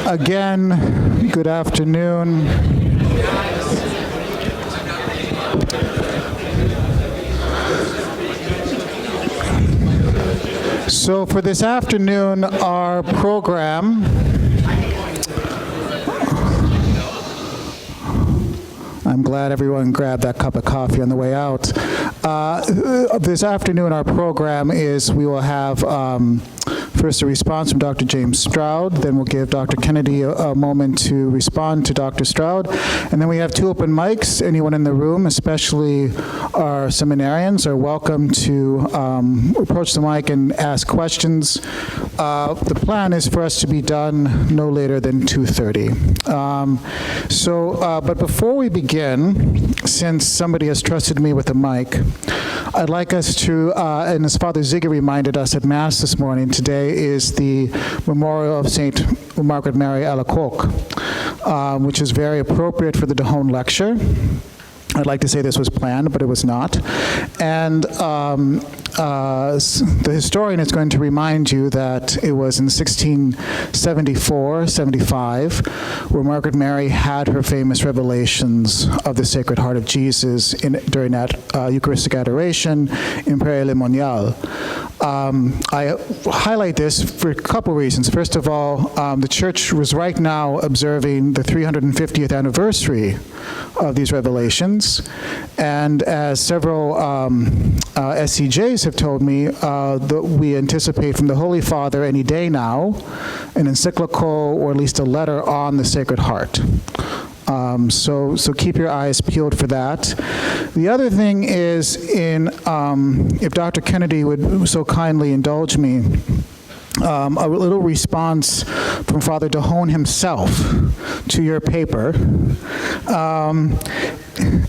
again, good afternoon. So for this afternoon, our program, I'm glad everyone grabbed that cup of coffee on the way out. This afternoon, our program is we will have first a response from Dr. James Stroud, then we'll give Dr. Kennedy a moment to respond to Dr. Stroud, and then we have two open mics. Anyone in the room, especially our seminarians, are welcome to approach the mic and ask questions. The plan is for us to be done no later than 2:30. But before we begin, since somebody has trusted me with the mic, I'd like us to, and as Father Ziggy reminded us at Mass this morning, today is the memorial of St. Margaret Mary Alacoque, which is very appropriate for the Dehon Lecture. I'd like to say this was planned, but it was not. And the historian is going to remind you that it was in 1674-75 where Margaret Mary had her famous revelations of the Sacred Heart of Jesus during that Eucharistic adoration in Père Le Monial. I highlight this for a couple reasons. First of all, the Church was right now observing the 350th anniversary of these revelations. And as several SCJs have told me, that we anticipate from the Holy Father any day now an encyclical or at least a letter on the Sacred Heart. So keep your eyes peeled for that. The other thing is, if Dr. Kennedy would so kindly indulge me, a little response from Father Dehon himself to your paper.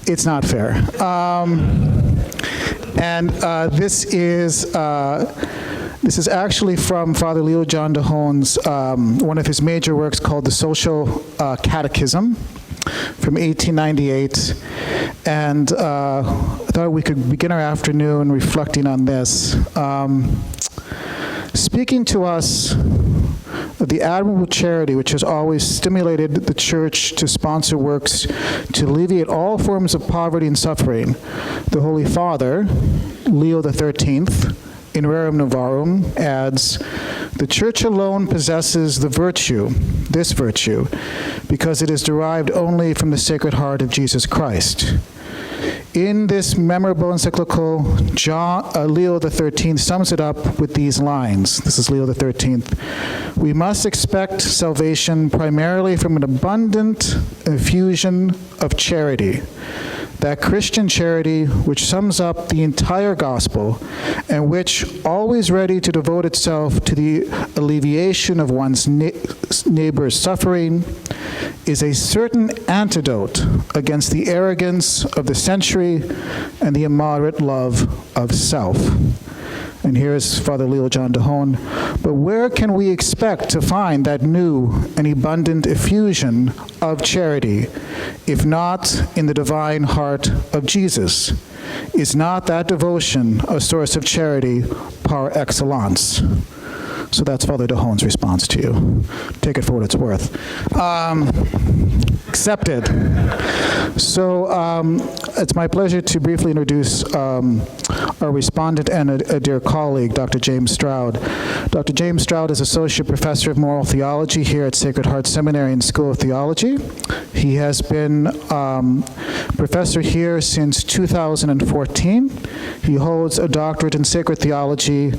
It's not fair. This is actually from Father Leo John Dehon's, one of his major works called The Social Catechism from 1898. And I thought we could begin our afternoon reflecting on this. Speaking to us of the admirable charity which has always stimulated the Church to sponsor works to alleviate all forms of poverty and suffering, the Holy Father, Leo XIII, in Rerum Novarum, adds, "The Church alone possesses this virtue, because it is derived only from the Sacred Heart of Jesus Christ." In this memorable encyclical, Leo XIII sums it up with these lines. This is Leo XIII. "We must expect salvation primarily from an abundant effusion of charity, that Christian charity which sums up the entire gospel and which, always ready to devote itself to the alleviation of one's neighbor's suffering, is a certain antidote against the arrogance of the century and the immoderate love of self." And here's Father Leo John Dehon. "But where can we expect to find that new and abundant effusion of charity, if not in the divine heart of Jesus? Is not that devotion a source of charity par excellence?" So that's Father Dehon's response to you. Take it for what it's worth. Accepted. So it's my pleasure to briefly introduce our respondent and a dear colleague, Dr. James Stroud. Dr. James Stroud is Associate Professor of Moral Theology here at Sacred Heart Seminary and School of Theology. He has been professor here since 2014. He holds a doctorate in Sacred Theology,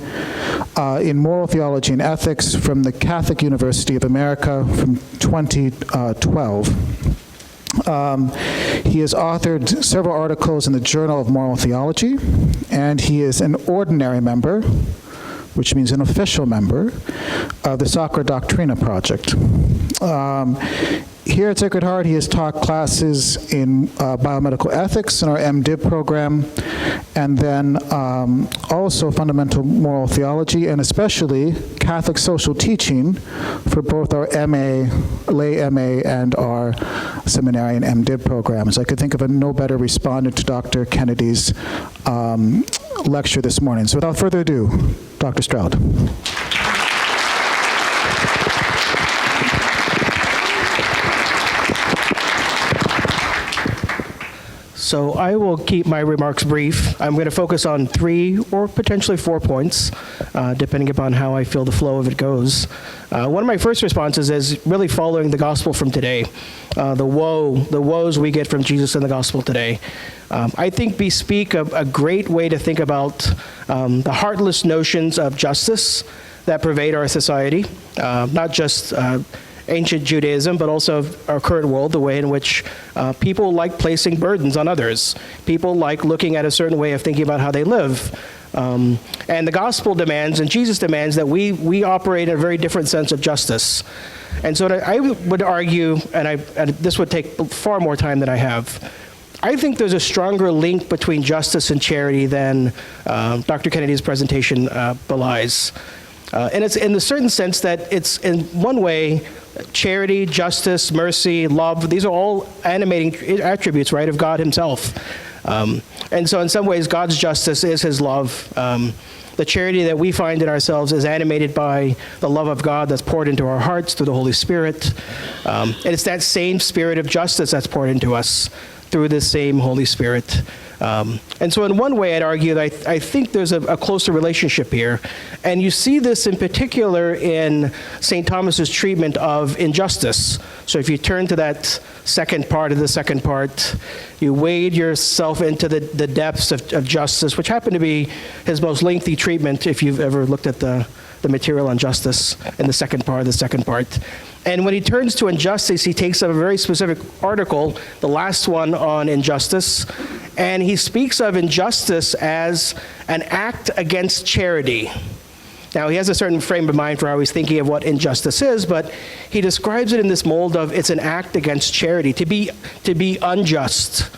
in Moral Theology and Ethics from the Catholic University of America from 2012. He has authored several articles in the Journal of Moral Theology, and he is an ordinary member, which means an official member, of the Sacra Doctrina Project. Here at Sacred Heart, he has taught classes in biomedical ethics in our MDiv program, and then also fundamental moral theology, and especially Catholic social teaching for both our MA, lay MA, and our seminary and MDiv programs. I could think of no better respondent to Dr. Kennedy's lecture this morning. So without further ado, Dr. Stroud. So I will keep my remarks brief. I'm going to focus on 3 or potentially 4 points, depending upon how I feel the flow of it goes. One of my first responses is really following the gospel from today, the woes we get from Jesus in the gospel today. I think bespeak a great way to think about the heartless notions of justice that pervade our society, not just ancient Judaism, but also our current world, the way in which people like placing burdens on others. People like looking at a certain way of thinking about how they live. And the gospel demands, and Jesus demands, that we operate in a very different sense of justice. And so I would argue, and this would take far more time than I have, I think there's a stronger link between justice and charity than Dr. Kennedy's presentation belies. And it's in the certain sense that it's, in one way, charity, justice, mercy, love, these are all animating attributes, right, of God himself. And so in some ways, God's justice is his love. The charity that we find in ourselves is animated by the love of God that's poured into our hearts through the Holy Spirit. And it's that same spirit of justice that's poured into us through this same Holy Spirit. And so in one way, I'd argue that I think there's a closer relationship here. And you see this in particular in St. Thomas's treatment of injustice. So if you turn to that second part of the second part, you wade yourself into the depths of justice, which happen to be his most lengthy treatment, if you've ever looked at the material on justice in the second part of the second part. And when he turns to injustice, he takes up a very specific article, the last one on injustice, and he speaks of injustice as an act against charity. Now, he has a certain frame of mind for how he's thinking of what injustice is, but he describes it in this mold of it's an act against charity, to be unjust,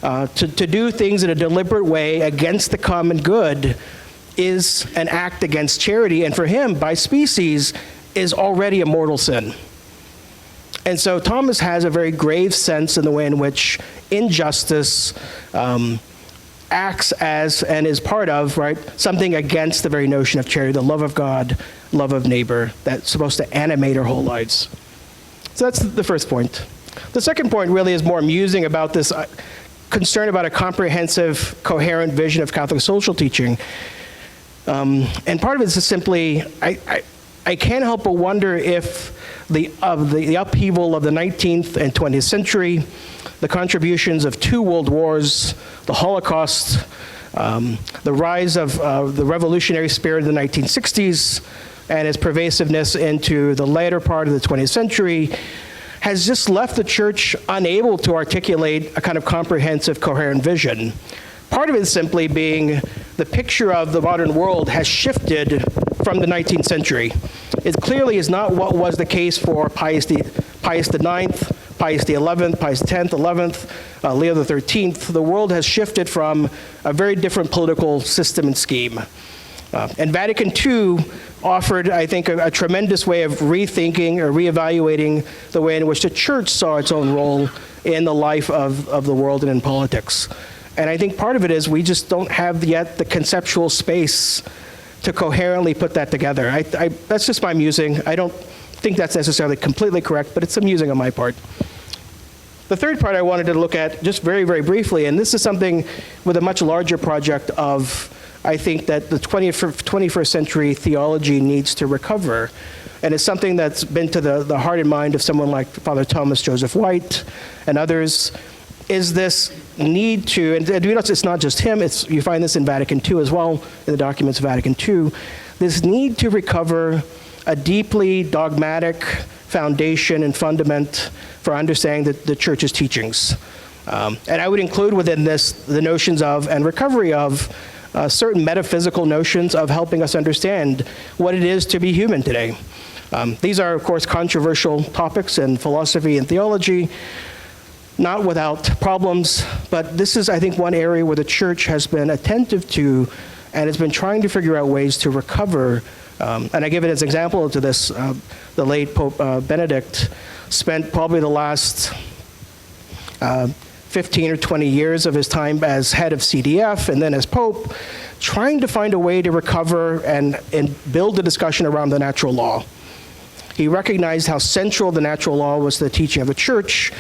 to do things in a deliberate way against the common good is an act against charity, and for him, by species, is already a mortal sin. And so Thomas has a very grave sense in the way in which injustice acts as and is part of, right, something against the very notion of charity, the love of God, love of neighbor, that's supposed to animate our whole lives. So that's the first point. The second point really is more musing about this concern about a comprehensive, coherent vision of Catholic social teaching. And part of it is simply, I can't help but wonder if the upheaval of the 19th and 20th century, the contributions of 2 world wars, the Holocaust, the rise of the revolutionary spirit of the 1960s, and its pervasiveness into the later part of the 20th century, has just left the church unable to articulate a kind of comprehensive, coherent vision. Part of it simply being the picture of the modern world has shifted from the 19th century. It clearly is not what was the case for Pius IX, Pius XI, Pius X, Pius X, 11th, Leo XIII. The world has shifted from a very different political system and scheme. And Vatican II offered, I think, a tremendous way of rethinking or reevaluating the way in which the church saw its own role in the life of the world and in politics. And I think part of it is we just don't have yet the conceptual space to coherently put that together. That's just my musing. I don't think that's necessarily completely correct, but it's a musing on my part. The third part I wanted to look at just very, very briefly, and this is something with a much larger project of, I think, that the 21st century theology needs to recover. And it's something that's been to the heart and mind of someone like Father Thomas Joseph White and others, is this need to, and it's not just him, you find this in Vatican II as well, in the documents of Vatican II, this need to recover a deeply dogmatic foundation and fundament for understanding the church's teachings. And I would include within this the notions of, and recovery of, certain metaphysical notions of helping us understand what it is to be human today. These are, of course, controversial topics in philosophy and theology, not without problems, but this is, I think, one area where the church has been attentive to and has been trying to figure out ways to recover. And I give it as an example to this, the late Pope Benedict spent probably the last 15 or 20 years of his time as head of CDF and then as Pope, trying to find a way to recover and build a discussion around the natural law. He recognized how central the natural law was to the teaching of the church,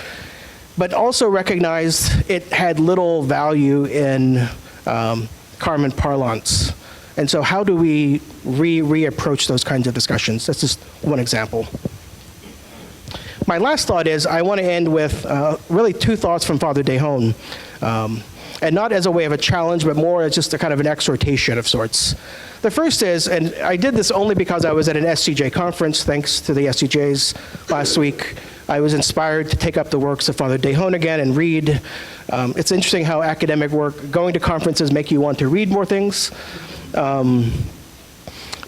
but also recognized it had little value in common parlance. And so how do we reapproach those kinds of discussions? That's just one example. My last thought is I want to end with really two thoughts from Father Dehon, and not as a way of a challenge, but more as just a kind of an exhortation of sorts. The first is, and I did this only because I was at an SCJ conference, thanks to the SCJs last week. I was inspired to take up the works of Father Dehon again and read. It's interesting how academic work, going to conferences make you want to read more things.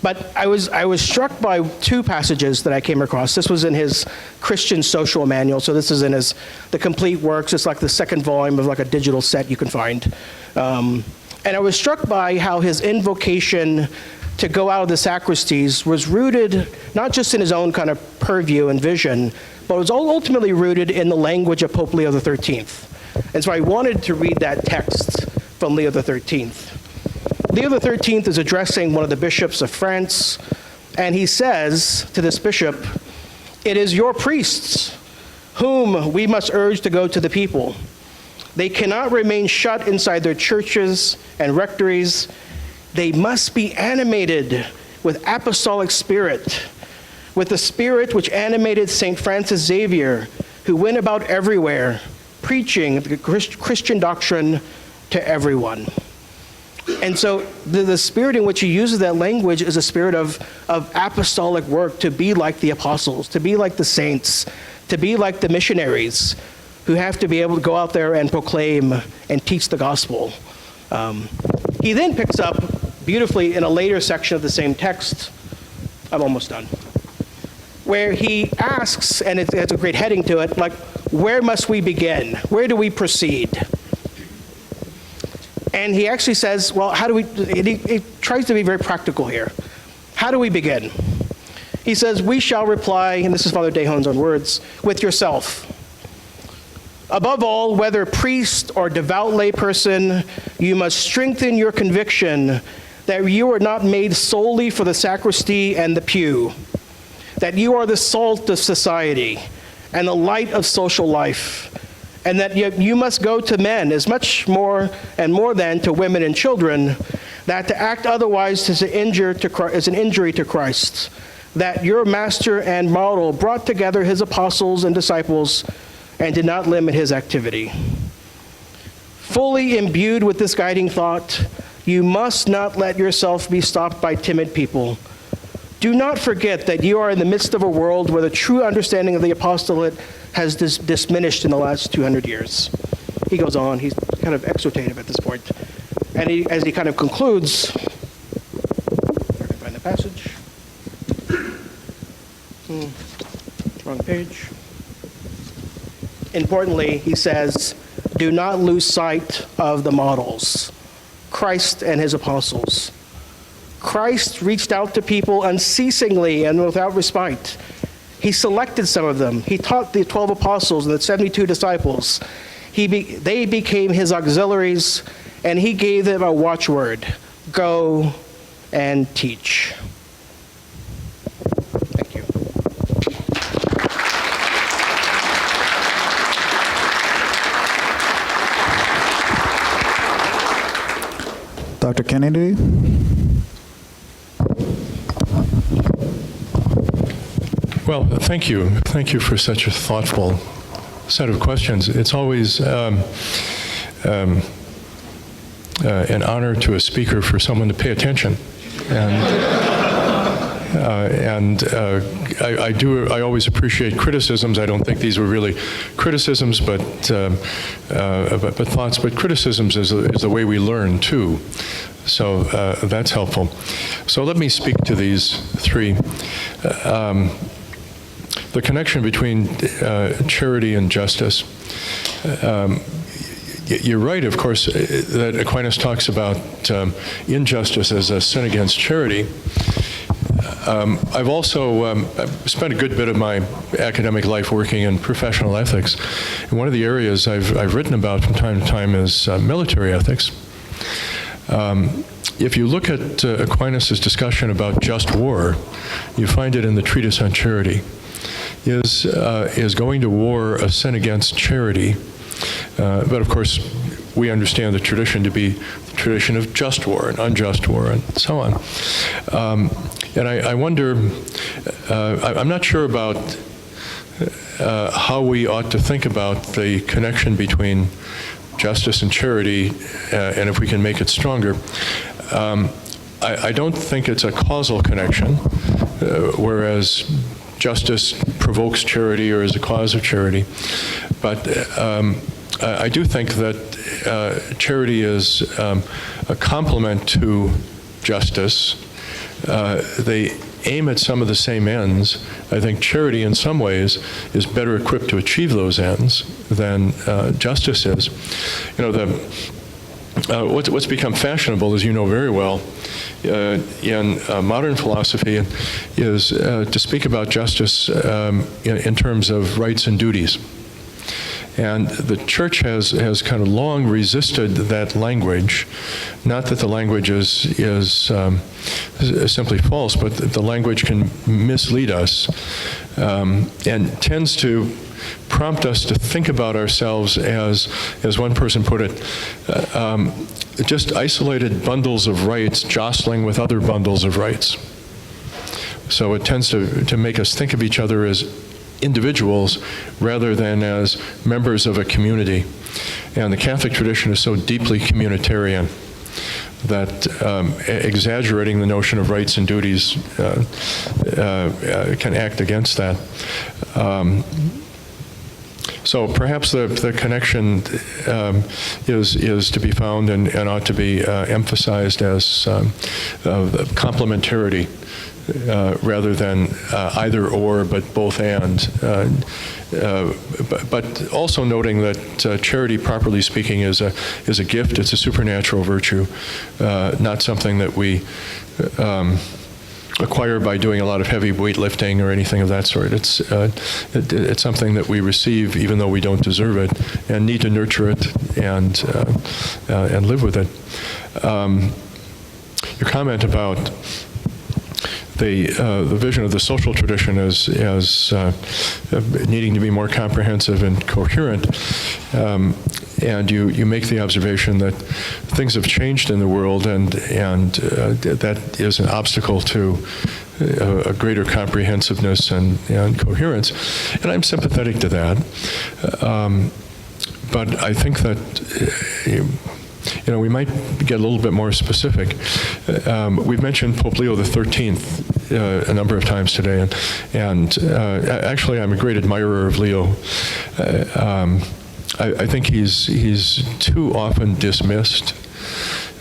But I was struck by two passages that I came across. This was in his Christian Social Manual, so this is in the complete works. It's like the second volume of like a digital set you can find. And I was struck by how his invocation to go out of the sacristies was rooted not just in his own kind of purview and vision, but was ultimately rooted in the language of Pope Leo XIII. And so I wanted to read that text from Leo XIII. Leo XIII is addressing one of the bishops of France, and he says to this bishop, "It is your priests whom we must urge to go to the people. They cannot remain shut inside their churches and rectories. They must be animated with apostolic spirit, with the spirit which animated St. Francis Xavier, who went about everywhere, preaching the Christian doctrine to everyone." And so the spirit in which he uses that language is a spirit of apostolic work, to be like the apostles, to be like the saints, to be like the missionaries who have to be able to go out there and proclaim and teach the gospel. He then picks up beautifully in a later section of the same text, I'm almost done, where he asks, and it has a great heading to it, like, where must we begin? Where do we proceed? And he actually says, well, how do we, he tries to be very practical here. How do we begin? He says, we shall reply, and this is Father Dehon's own words, with yourself. Above all, whether priest or devout layperson, you must strengthen your conviction that you are not made solely for the sacristy and the pew, that you are the salt of society and the light of social life, and that you must go to men as much more and more than to women and children, that to act otherwise is an injury to Christ, that your master and model brought together his apostles and disciples and did not limit his activity. Fully imbued with this guiding thought, you must not let yourself be stopped by timid people. Do not forget that you are in the midst of a world where the true understanding of the apostolate has diminished in the last 200 years. He goes on, he's kind of exhortative at this point. And as he kind of concludes, if I can find the passage. Wrong page. Importantly, he says, do not lose sight of the models, Christ and his apostles. Christ reached out to people unceasingly and without respite. He selected some of them. He taught the 12 apostles and the 72 disciples. They became his auxiliaries, and he gave them a watchword: go and teach. Thank you. Dr. Kennedy? Well, thank you. Thank you for such a thoughtful set of questions. It's always an honor to a speaker for someone to pay attention. I always appreciate criticisms. I don't think these were really criticisms, but thoughts. But criticisms is the way we learn too. So that's helpful. So let me speak to these three. The connection between charity and justice. You're right, of course, that Aquinas talks about injustice as a sin against charity. I've also spent a good bit of my academic life working in professional ethics. And one of the areas I've written about from time to time is military ethics. If you look at Aquinas' discussion about just war, you find it in the Treatise on Charity. is going to war a sin against charity. But of course, we understand the tradition to be the tradition of just war and unjust war and so on. And I wonder, I'm not sure about how we ought to think about the connection between justice and charity, and if we can make it stronger. I don't think it's a causal connection, whereas justice provokes charity or is a cause of charity. But I do think that charity is a complement to justice. They aim at some of the same ends. I think charity in some ways is better equipped to achieve those ends than justice is. You know, what's become fashionable, as you know very well, in modern philosophy is to speak about justice in terms of rights and duties. And the church has kind of long resisted that language. Not that the language is simply false, but the language can mislead us and tends to prompt us to think about ourselves as one person put it, just isolated bundles of rights jostling with other bundles of rights. So it tends to make us think of each other as individuals rather than as members of a community. And the Catholic tradition is so deeply communitarian that exaggerating the notion of rights and duties can act against that. So perhaps the connection is to be found and ought to be emphasized as complementarity. Rather than either or, but both and. But also noting that charity, properly speaking, is a gift. It's a supernatural virtue, not something that we acquire by doing a lot of heavy weightlifting or anything of that sort. It's something that we receive even though we don't deserve it, and need to nurture it and live with it. Your comment about the vision of the social tradition as needing to be more comprehensive and coherent, and you make the observation that things have changed in the world, and that is an obstacle to a greater comprehensiveness and coherence, and I'm sympathetic to that. But I think that we might get a little bit more specific. We've mentioned Pope Leo XIII a number of times today, and actually I'm a great admirer of Leo. I think he's too often dismissed.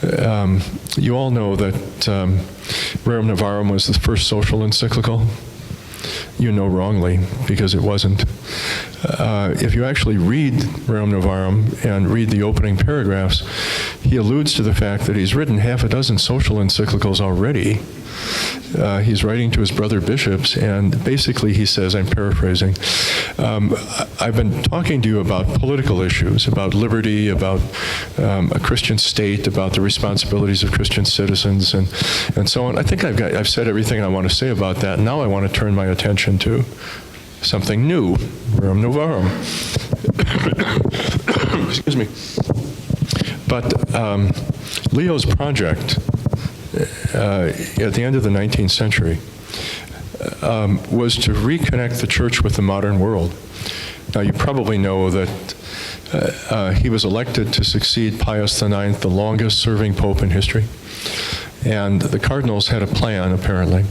You all know that Rerum Novarum was the first social encyclical. You know wrongly, because it wasn't. If you actually read Rerum Novarum and read the opening paragraphs, he alludes to the fact that he's written half a dozen social encyclicals already. He's writing to his brother bishops, and basically he says, I'm paraphrasing, I've been talking to you about political issues, about liberty, about a Christian state, about the responsibilities of Christian citizens, and so on. I think I've said everything I want to say about that. Now I want to turn my attention to something new, Rerum Novarum. Excuse me. But Leo's project at the end of the 19th century was to reconnect the church with the modern world. Now, you probably know that he was elected to succeed Pius IX, the longest-serving pope in history. And the cardinals had a plan, apparently.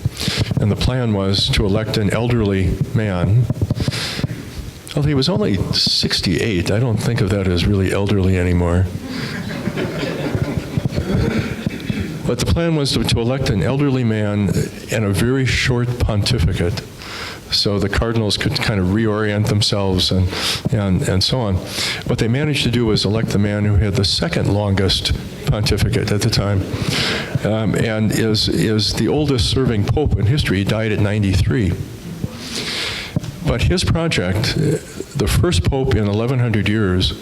And the plan was to elect an elderly man. Well, he was only 68. I don't think of that as really elderly anymore. But the plan was to elect an elderly man and a very short pontificate, so the cardinals could kind of reorient themselves and so on. What they managed to do was elect the man who had the second longest pontificate at the time, and is the oldest serving pope in history. He died at 93. But his project, the first pope in 1100 years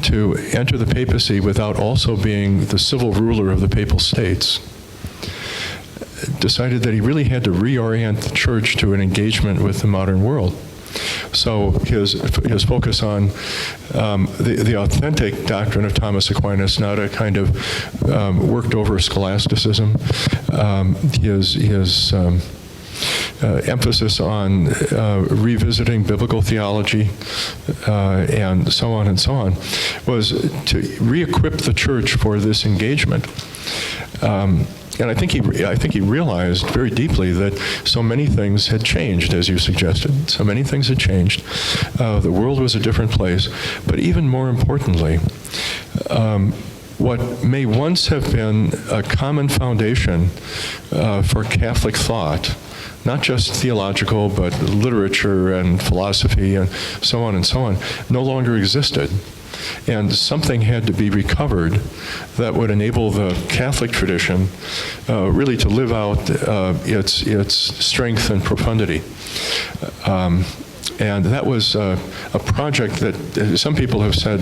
to enter the papacy without also being the civil ruler of the papal states, decided that he really had to reorient the church to an engagement with the modern world. So his focus on the authentic doctrine of Thomas Aquinas, not a kind of worked over scholasticism, his emphasis on revisiting biblical theology and so on, was to re-equip the church for this engagement. And I think he realized very deeply that so many things had changed, as you suggested. So many things had changed. The world was a different place. But even more importantly, what may once have been a common foundation for Catholic thought, not just theological, but literature and philosophy and so on, no longer existed. And something had to be recovered that would enable the Catholic tradition really to live out its strength and profundity. And that was a project that some people have said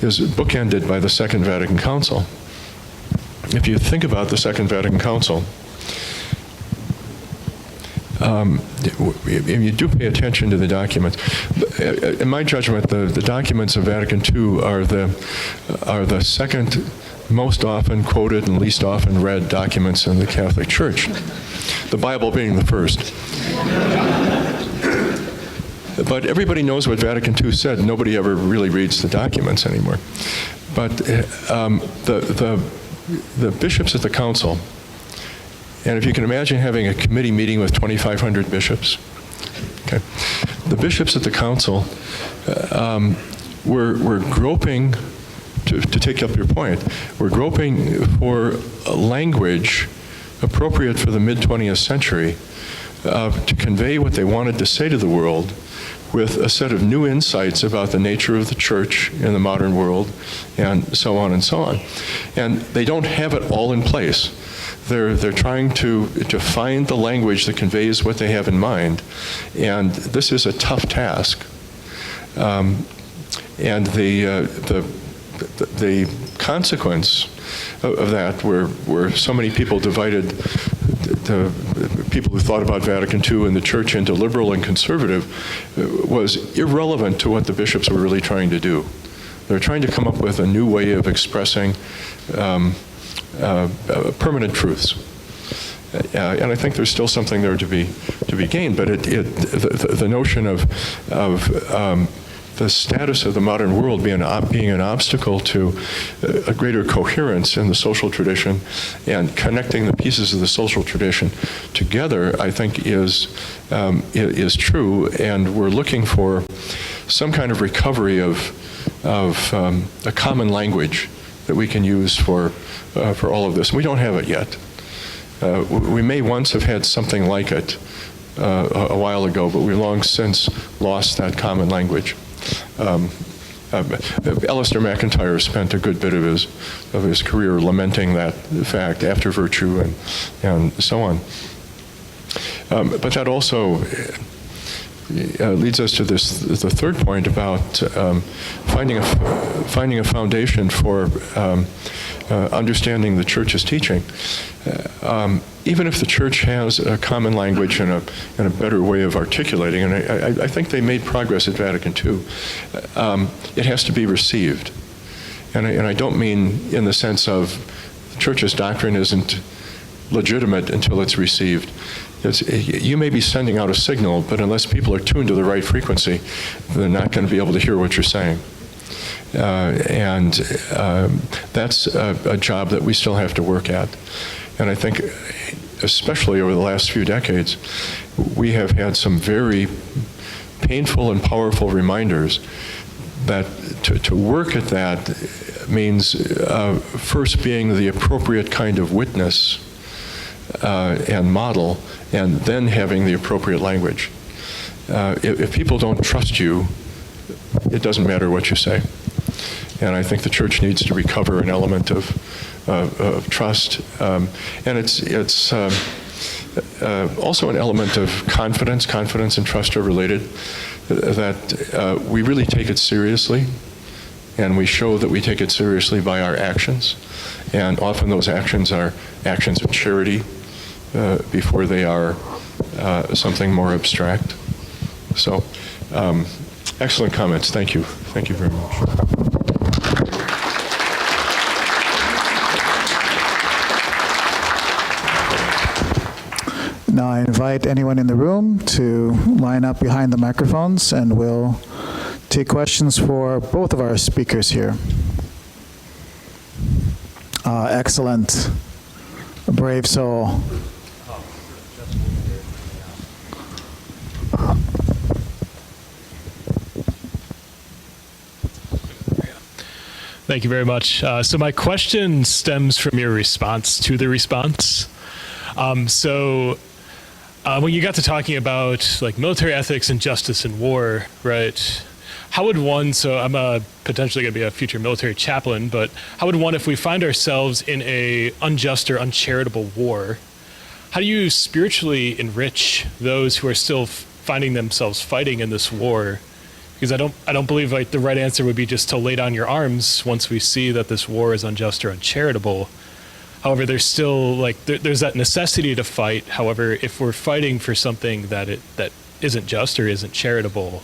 is bookended by the Second Vatican Council. If you think about the Second Vatican Council, you do pay attention to the documents. In my judgment, the documents of Vatican II are the second most often quoted and least often read documents in the Catholic Church, the Bible being the first. But everybody knows what Vatican II said. Nobody ever really reads the documents anymore. But the bishops at the council, and if you can imagine having a committee meeting with 2,500 bishops, okay, the bishops at the council were groping, to take up your point, we're groping for a language appropriate for the mid-20th century to convey what they wanted to say to the world with a set of new insights about the nature of the church in the modern world, and so on. And they don't have it all in place. They're trying to find the language that conveys what they have in mind, and this is a tough task. And the consequence of that, where so many people divided the people who thought about Vatican II and the church into liberal and conservative, was irrelevant to what the bishops were really trying to do. They're trying to come up with a new way of expressing permanent truths. And I think there's still something there to be gained, but the notion of the status of the modern world being an obstacle to a greater coherence in the social tradition and connecting the pieces of the social tradition together, I think is true, and we're looking for some kind of recovery of a common language that we can use for all of this. We don't have it yet. We may once have had something like it a while ago, but we've long since lost that common language. Alistair McIntyre spent a good bit of his career lamenting that fact, after virtue and so on. But that also leads us to the third point about finding a foundation for understanding the church's teaching. Even if the church has a common language and a better way of articulating, and I think they made progress at Vatican II, it has to be received. And I don't mean in the sense of the church's doctrine isn't legitimate until it's received. You may be sending out a signal, but unless people are tuned to the right frequency, they're not going to be able to hear what you're saying. And that's a job that we still have to work at. And I think, especially over the last few decades, we have had some very painful and powerful reminders that to work at that means first being the appropriate kind of witness and model, and then having the appropriate language. If people don't trust you, it doesn't matter what you say. And I think the church needs to recover an element of trust. And it's also an element of confidence. Confidence and trust are related, that we really take it seriously, and we show that we take it seriously by our actions. And often those actions are actions of charity before they are something more abstract. So, excellent comments. Thank you. Thank you very much. Now I invite anyone in the room to line up behind the microphones, and we'll take questions for both of our speakers here. Excellent. A brave soul. Thank you very much. So my question stems from your response to the response. When you got to talking about like military ethics and justice in war, right? How would one, so I'm potentially going to be a future military chaplain, but how would one, if we find ourselves in a unjust or uncharitable war, how do you spiritually enrich those who are still finding themselves fighting in this war? Because I don't believe like the right answer would be just to lay down your arms once we see that this war is unjust or uncharitable. However, there's still like there's that necessity to fight. However, if we're fighting for something that isn't just or isn't charitable,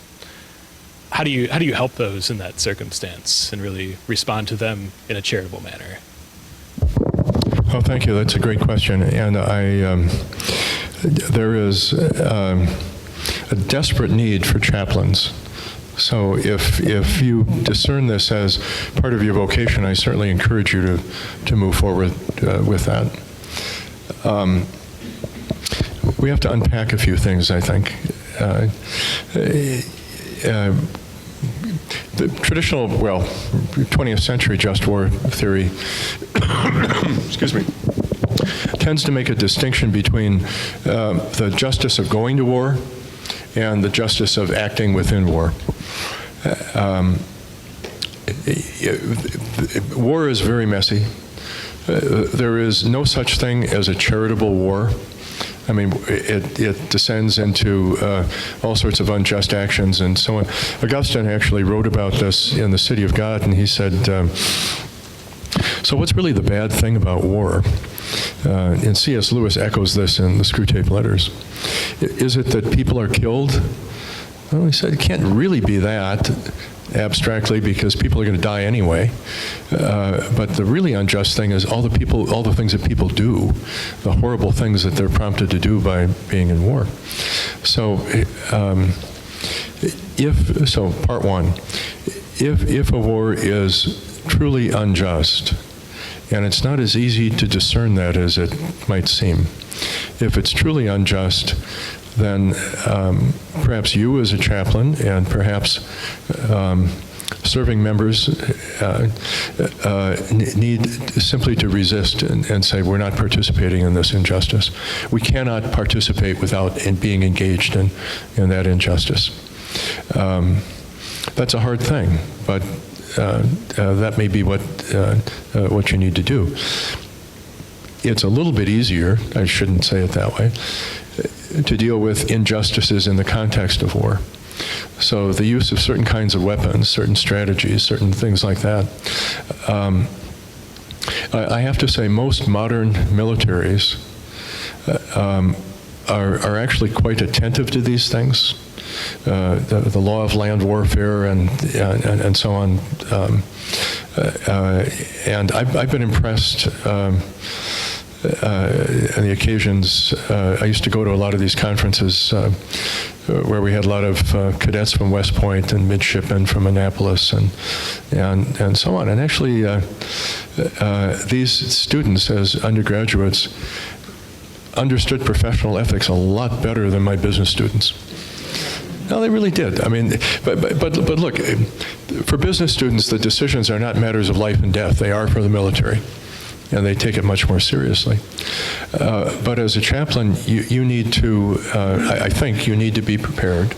how do you help those in that circumstance and really respond to them in a charitable manner? Oh, thank you. That's a great question, and there is a desperate need for chaplains. So if you discern this as part of your vocation, I certainly encourage you to move forward with that. We have to unpack a few things, I think. The traditional, 20th century just war theory, excuse me, tends to make a distinction between the justice of going to war and the justice of acting within war. War is very messy. There is no such thing as a charitable war. I mean, it descends into all sorts of unjust actions and so on. Augustine actually wrote about this in The City of God, and he said, so what's really the bad thing about war? And C.S. Lewis echoes this in the Screwtape Letters. Is it that people are killed? Well, he said it can't really be that abstractly because people are going to die anyway. But the really unjust thing is all the things that people do, the horrible things that they're prompted to do by being in war. So, part one, if a war is truly unjust, and it's not as easy to discern that as it might seem. If it's truly unjust, then perhaps you as a chaplain and perhaps serving members need simply to resist and say, we're not participating in this injustice. We cannot participate without being engaged in that injustice. That's a hard thing, but that may be what you need to do. It's a little bit easier, I shouldn't say it that way, to deal with injustices in the context of war. So the use of certain kinds of weapons, certain strategies, certain things like that. I have to say most modern militaries are actually quite attentive to these things. The law of land warfare and so on. And I've been impressed on the occasions. I used to go to a lot of these conferences where we had a lot of cadets from West Point and midshipmen from Annapolis and so on. And actually, these students as undergraduates understood professional ethics a lot better than my business students. No, they really did. I mean, but look, for business students, the decisions are not matters of life and death. They are for the military, and they take it much more seriously. But as a chaplain, you need to, I think you need to be prepared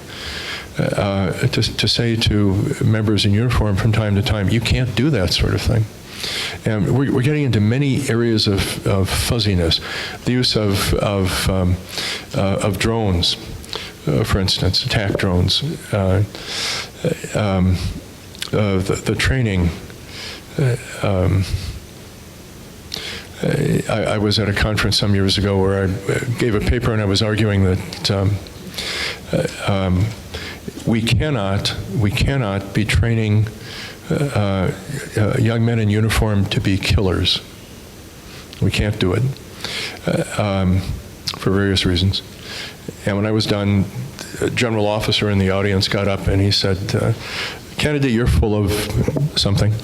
to say to members in uniform from time to time, you can't do that sort of thing. And we're getting into many areas of fuzziness. The use of drones. For instance, attack drones, the training. I was at a conference some years ago where I gave a paper and I was arguing that we cannot be training young men in uniform to be killers. We can't do it for various reasons. And when I was done, a general officer in the audience got up and he said, "Kennedy, you're full of something.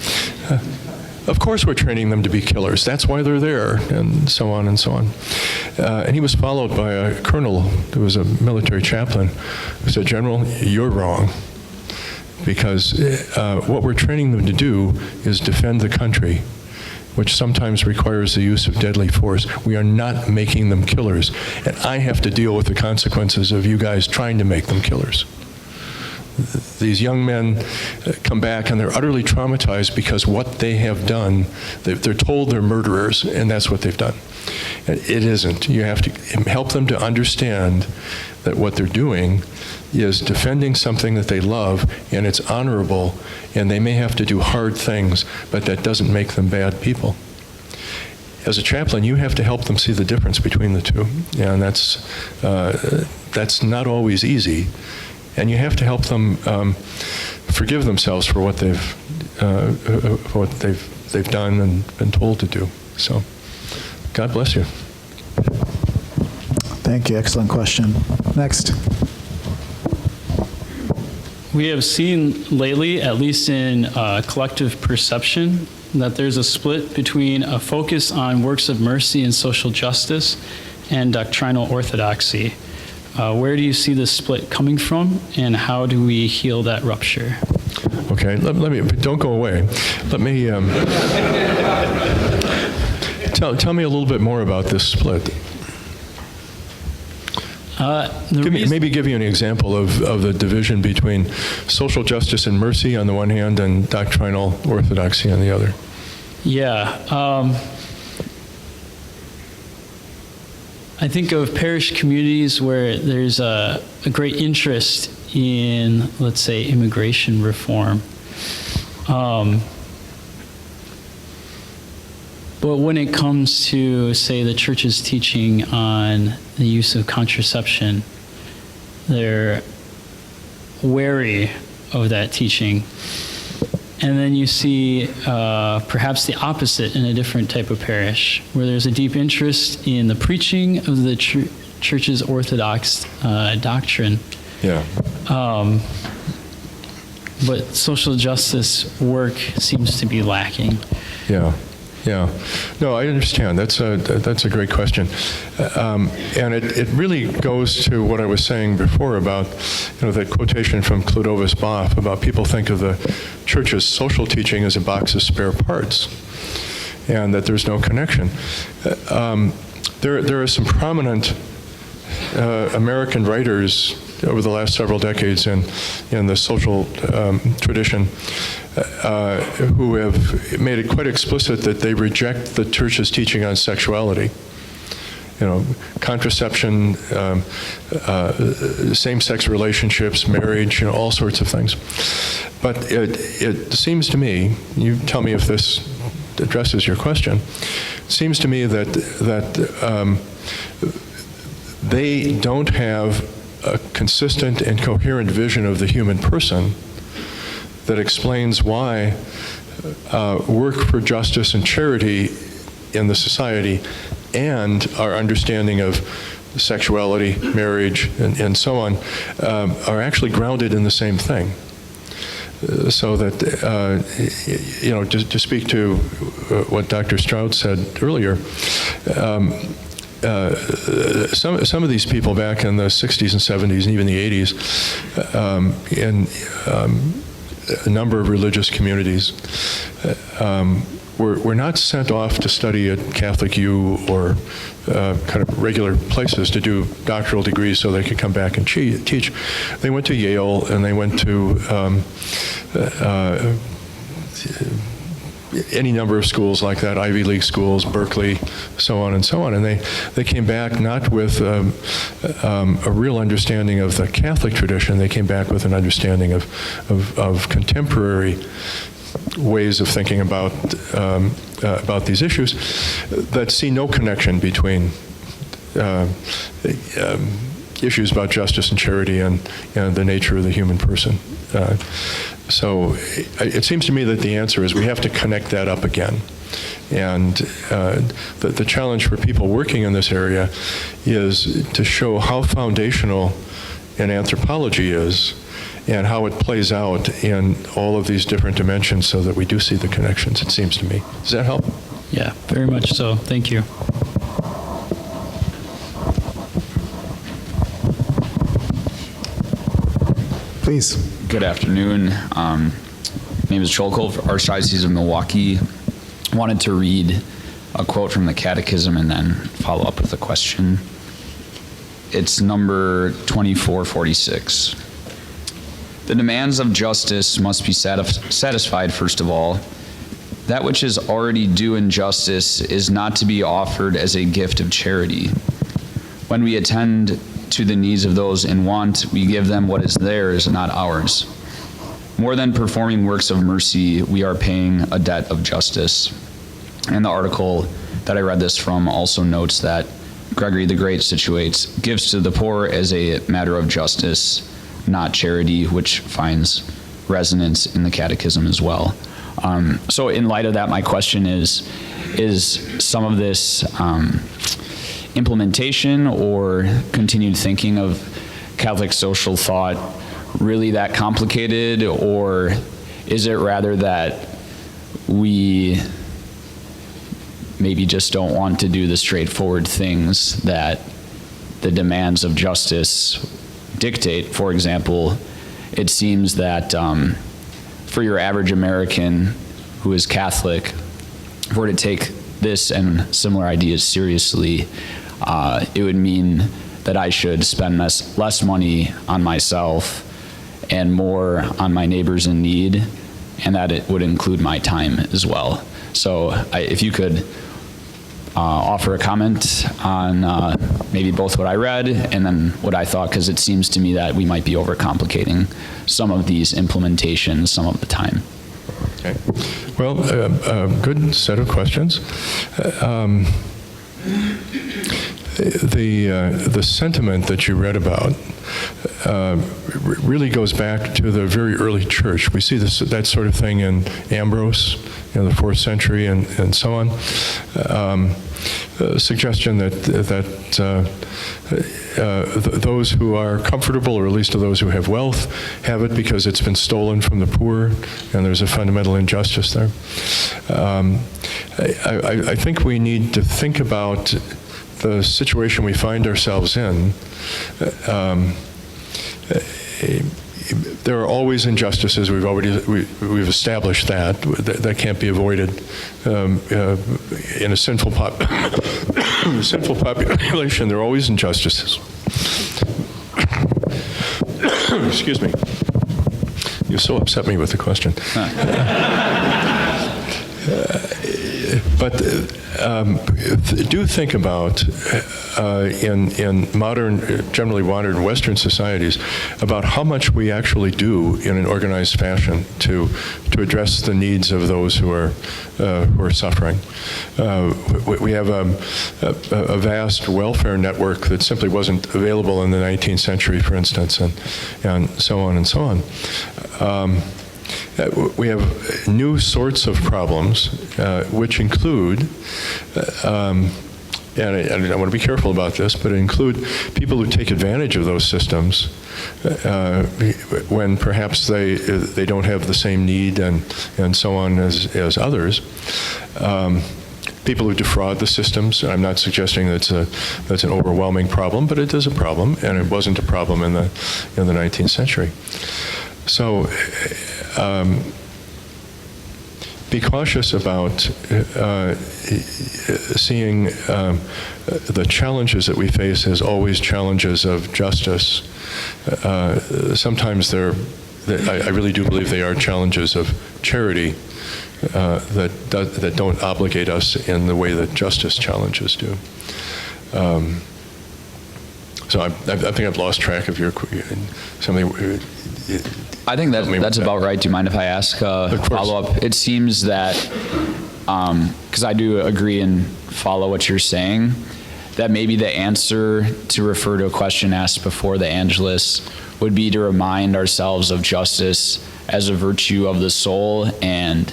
Of course we're training them to be killers. That's why they're there," and so on and so on. And he was followed by a colonel who was a military chaplain who said, "General, you're wrong. Because what we're training them to do is defend the country, which sometimes requires the use of deadly force. We are not making them killers. And I have to deal with the consequences of you guys trying to make them killers." These young men come back and they're utterly traumatized because what they have done, they're told they're murderers, and that's what they've done. It isn't. You have to help them to understand that what they're doing is defending something that they love, and it's honorable, and they may have to do hard things, but that doesn't make them bad people. As a chaplain, you have to help them see the difference between the two, and that's not always easy. And you have to help them forgive themselves for what they've done and been told to do. So, God bless you. Thank you. Excellent question. Next. We have seen lately, at least in collective perception, that there's a split between a focus on works of mercy and social justice and doctrinal orthodoxy. Where do you see this split coming from, and how do we heal that rupture? Okay, let me, don't go away. Let me, tell me a little bit more about this split. Maybe give you an example of the division between social justice and mercy on the one hand and doctrinal orthodoxy on the other. Yeah. I think of parish communities where there's a great interest in, let's say, immigration reform. But when it comes to, say, the church's teaching on the use of contraception, they're wary of that teaching. And then you see perhaps the opposite in a different type of parish, where there's a deep interest in the preaching of the church's orthodox doctrine. Yeah. But social justice work seems to be lacking. Yeah. Yeah, no, I understand. That's a great question, and it really goes to what I was saying before about, that quotation from Clodovis Boff about people think of the church's social teaching as a box of spare parts, and that there's no connection. There are some prominent American writers over the last several decades in the social tradition who have made it quite explicit that they reject the church's teaching on sexuality. Contraception, same-sex relationships, marriage, all sorts of things. But it seems to me, you tell me if this addresses your question, it seems to me that they don't have a consistent and coherent vision of the human person that explains why work for justice and charity in the society and our understanding of sexuality, marriage, and so on are actually grounded in the same thing. So that, to speak to what Dr. Stroud said earlier, some of these people back in the 60s and 70s and even the 80s in a number of religious communities were not sent off to study at Catholic U or kind of regular places to do doctoral degrees so they could come back and teach. They went to Yale and they went to any number of schools like that, Ivy League schools, Berkeley, so on and so on. And they came back not with a real understanding of the Catholic tradition. They came back with an understanding of contemporary ways of thinking about these issues that see no connection between issues about justice and charity and the nature of the human person. So it seems to me that the answer is we have to connect that up again. And the challenge for people working in this area is to show how foundational an anthropology is and how it plays out in all of these different dimensions so that we do see the connections, it seems to me. Does that help? Yeah, very much so. Thank you. Please. Good afternoon. My name is Joel Cole, Archdiocese of Milwaukee. Wanted to read a quote from the Catechism and then follow up with a question. It's number 2446. The demands of justice must be satisfied, first of all. That which is already due in justice is not to be offered as a gift of charity. When we attend to the needs of those in want, we give them what is theirs, not ours. More than performing works of mercy, we are paying a debt of justice. And the article that I read this from also notes that Gregory the Great situates gifts to the poor as a matter of justice, not charity, which finds resonance in the Catechism as well. So in light of that, my question is some of this implementation or continued thinking of Catholic social thought really that complicated, or is it rather that we maybe just don't want to do the straightforward things that the demands of justice dictate? For example, it seems that for your average American who is Catholic, if we're to take this and similar ideas seriously, it would mean that I should spend less money on myself and more on my neighbors in need, and that it would include my time as well. So if you could offer a comment on maybe both what I read and then what I thought, because it seems to me that we might be overcomplicating some of these implementations some of the time. Okay. Well, good set of questions. The sentiment that you read about really goes back to the very early church. We see that sort of thing in Ambrose in the 4th century and so on. Suggestion that those who are comfortable, or at least those who have wealth, have it because it's been stolen from the poor, and there's a fundamental injustice there. I think we need to think about the situation we find ourselves in. There are always injustices. We've established that. That can't be avoided. In a sinful population, there are always injustices. Excuse me. You so upset me with the question. But do think about, in modern, generally modern Western societies, about how much we actually do in an organized fashion to address the needs of those who are suffering. We have a vast welfare network that simply wasn't available in the 19th century, for instance, and so on and so on. We have new sorts of problems, which include, and I want to be careful about this, but include people who take advantage of those systems when perhaps they don't have the same need and so on as others. People who defraud the systems. I'm not suggesting that's an overwhelming problem, but it is a problem, and it wasn't a problem in the 19th century. So be cautious about seeing the challenges that we face as always challenges of justice. Sometimes I really do believe they are challenges of charity that don't obligate us in the way that justice challenges do. So I think I've lost track of your something. I think that's about right. Do you mind if I ask a follow-up? It seems that, because I do agree and follow what you're saying, that maybe the answer to refer to a question asked before the Angelus would be to remind ourselves of justice as a virtue of the soul, and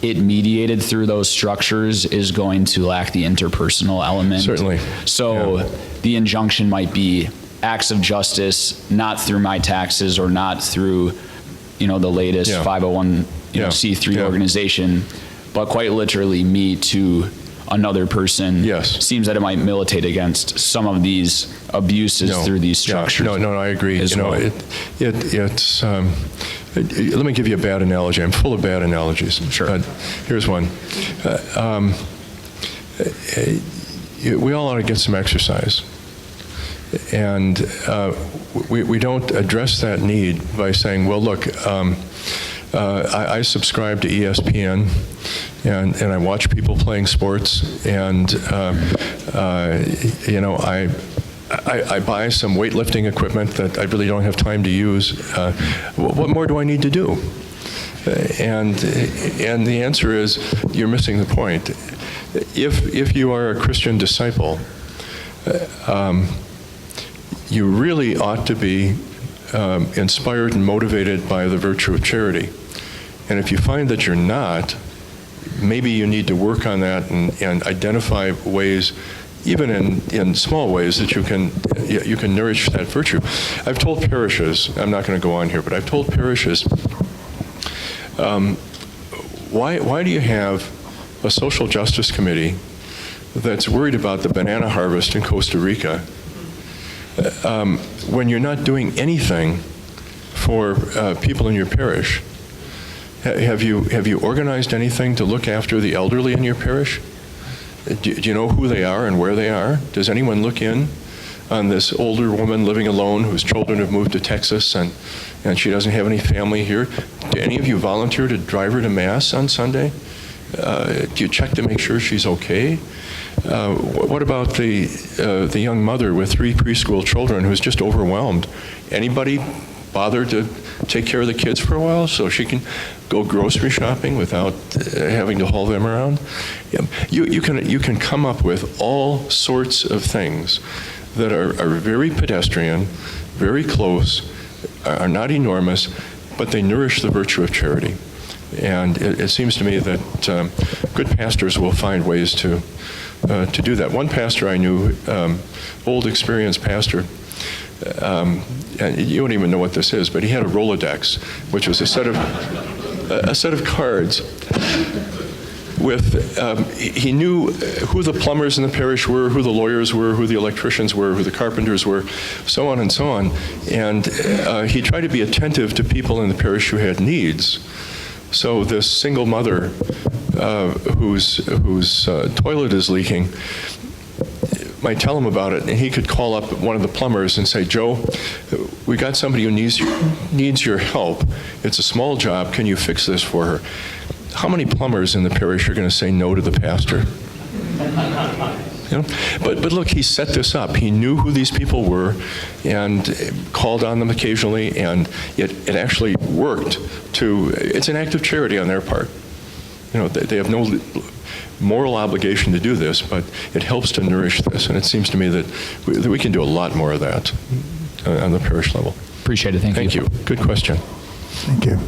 it mediated through those structures is going to lack the interpersonal element. Certainly. So the injunction might be acts of justice, not through my taxes or not through, the latest 501 C3 organization, but quite literally me to another person. Yes. Seems that it might militate against some of these abuses through these structures. No, I agree. Well. It's. Let me give you a bad analogy. I'm full of bad analogies. Sure. Here's one. We all ought to get some exercise. And we don't address that need by saying, well, look, I subscribe to ESPN, and I watch people playing sports, and I buy some weightlifting equipment that I really don't have time to use. What more do I need to do? And the answer is, you're missing the point. If you are a Christian disciple, you really ought to be inspired and motivated by the virtue of charity. And if you find that you're not, maybe you need to work on that and identify ways, even in small ways, that you can nourish that virtue. I've told parishes, I'm not going to go on here, but I've told parishes, why do you have a social justice committee that's worried about the banana harvest in Costa Rica when you're not doing anything for people in your parish? Have you organized anything to look after the elderly in your parish? Do you know who they are and where they are? Does anyone look in on this older woman living alone whose children have moved to Texas and she doesn't have any family here? Do any of you volunteer to drive her to Mass on Sunday? Do you check to make sure she's okay? What about the young mother with 3 preschool children who's just overwhelmed? Anybody bother to take care of the kids for a while so she can go grocery shopping without having to haul them around? You can come up with all sorts of things that are very pedestrian, very close, are not enormous, but they nourish the virtue of charity. And it seems to me that good pastors will find ways to do that. One pastor I knew, old experienced pastor, and you don't even know what this is, but he had a Rolodex, which was a set of cards with, he knew who the plumbers in the parish were, who the lawyers were, who the electricians were, who the carpenters were, so on and so on. And he tried to be attentive to people in the parish who had needs. So this single mother whose toilet is leaking might tell him about it, and he could call up one of the plumbers and say, Joe, we got somebody who needs your help. It's a small job. Can you fix this for her? How many plumbers in the parish are going to say no to the pastor? But look, he set this up. He knew who these people were and called on them occasionally, and it actually worked. It's an act of charity on their part. They have no moral obligation to do this, but it helps to nourish this, and it seems to me that we can do a lot more of that on the parish level. Appreciate it. Thank you. Good question. Thank you.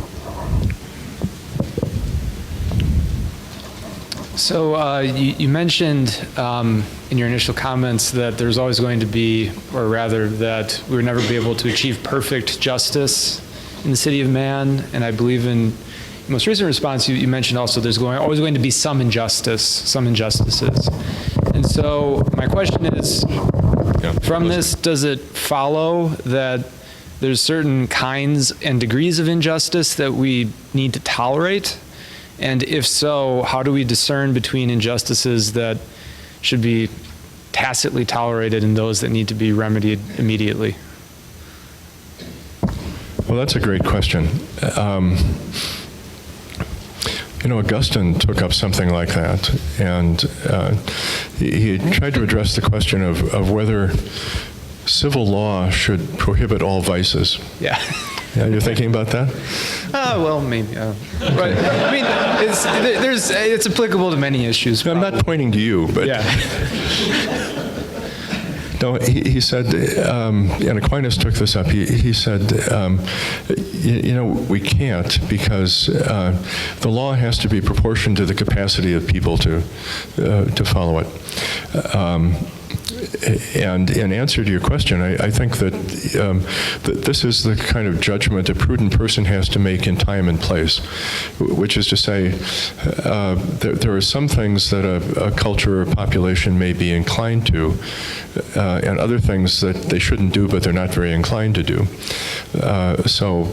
So you mentioned in your initial comments that there's always going to be, or rather that we would never be able to achieve perfect justice in the city of man, and I believe in your most recent response you mentioned also there's always going to be some injustices. And so my question is, from this, does it follow that there's certain kinds and degrees of injustice that we need to tolerate? And if so, how do we discern between injustices that should be tacitly tolerated and those that need to be remedied immediately? Well, that's a great question. Augustine took up something like that, and he tried to address the question of whether civil law should prohibit all vices. Yeah. Yeah, you're thinking about that? Well, maybe. But I mean, it's applicable to many issues. I'm not pointing to you, but Yeah. No, he said, and Aquinas took this up. He said, we can't because the law has to be proportioned to the capacity of people to follow it. And in answer to your question, I think that this is the kind of judgment a prudent person has to make in time and place, which is to say, there are some things that a culture or population may be inclined to, and other things that they shouldn't do, but they're not very inclined to do. So,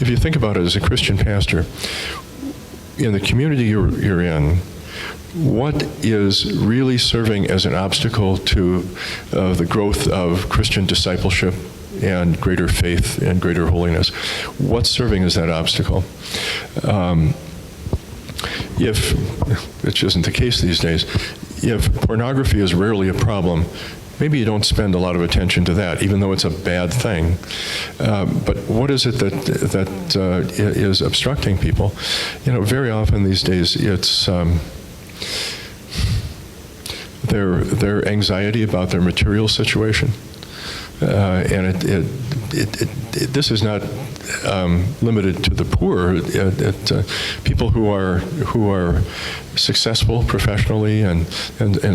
if you think about it as a Christian pastor, in the community you're in, what is really serving as an obstacle to the growth of Christian discipleship and greater faith and greater holiness? What's serving as that obstacle? Which isn't the case these days, if pornography is rarely a problem, maybe you don't spend a lot of attention to that, even though it's a bad thing. But what is it that is obstructing people? Very often these days it's their anxiety about their material situation, and this is not limited to the poor. People who are successful professionally and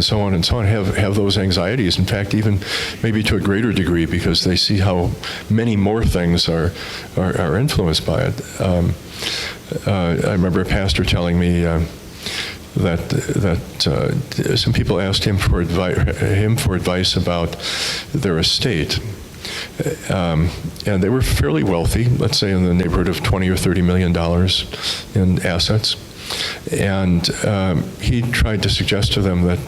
so on have those anxieties. In fact, even maybe to a greater degree, because they see how many more things are influenced by it. I remember a pastor telling me that some people asked him for advice about their estate, and they were fairly wealthy, let's say in the neighborhood of $20 or $30 million in assets, and he tried to suggest to them that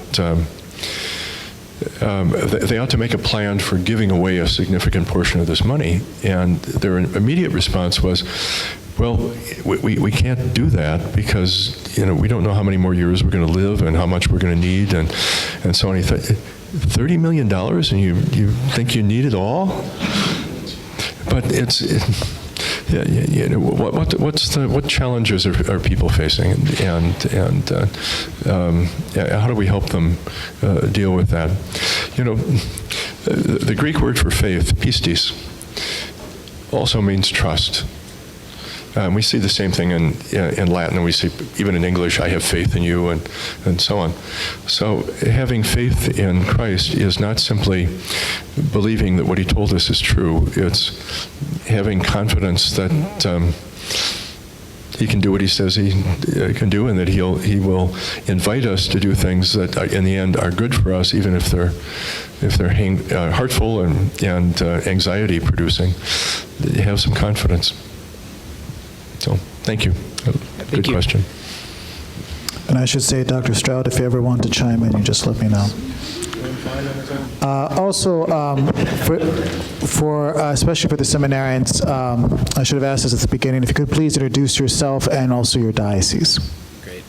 they ought to make a plan for giving away a significant portion of this money, and their immediate response was, well, we can't do that because we don't know how many more years we're going to live and how much we're going to need, and so on. He thought, $30 million, and you think you need it all? But what challenges are people facing, and how do we help them deal with that? The Greek word for faith, pistis, also means trust. We see the same thing in Latin, and we see even in English, I have faith in you, and so on. So having faith in Christ is not simply believing that what he told us is true. It's having confidence that he can do what he says he can do, and that he will invite us to do things that in the end are good for us, even if they're hurtful and anxiety producing. Have some confidence. So, thank you. Good question. And I should say, Dr. Stroud, if you ever want to chime in, you just let me know. Also, especially for the seminarians, I should have asked this at the beginning, if you could please introduce yourself and also your diocese. Great.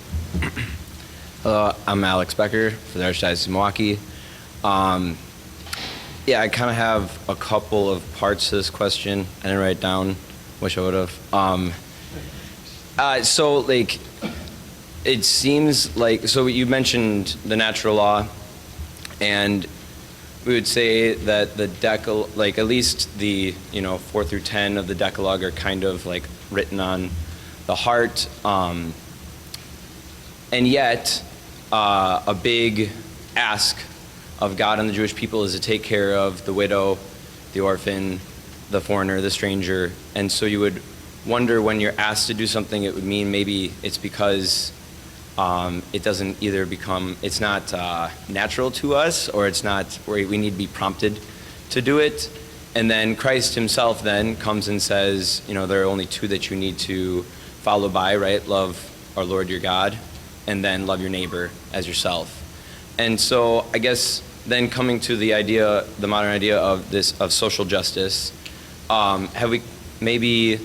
Hello, I'm Alex Becker for the Archdiocese of Milwaukee. I kind of have a couple of parts to this question. I didn't write it down. Wish I would have. It seems like, so you mentioned the natural law, and we would say that the at least the 4 through 10 of the Decalogue are kind of like written on the heart, and yet a big ask of God and the Jewish people is to take care of the widow, the orphan, the foreigner, the stranger. And so you would wonder, when you're asked to do something, it would mean maybe it's because it doesn't either it's not natural to us, or it's not where we need to be prompted to do it. And then Christ himself then comes and says, there are only two that you need to follow by, right? Love our Lord your God, and then love your neighbor as yourself. And so I guess then coming to the modern idea of social justice, have we maybe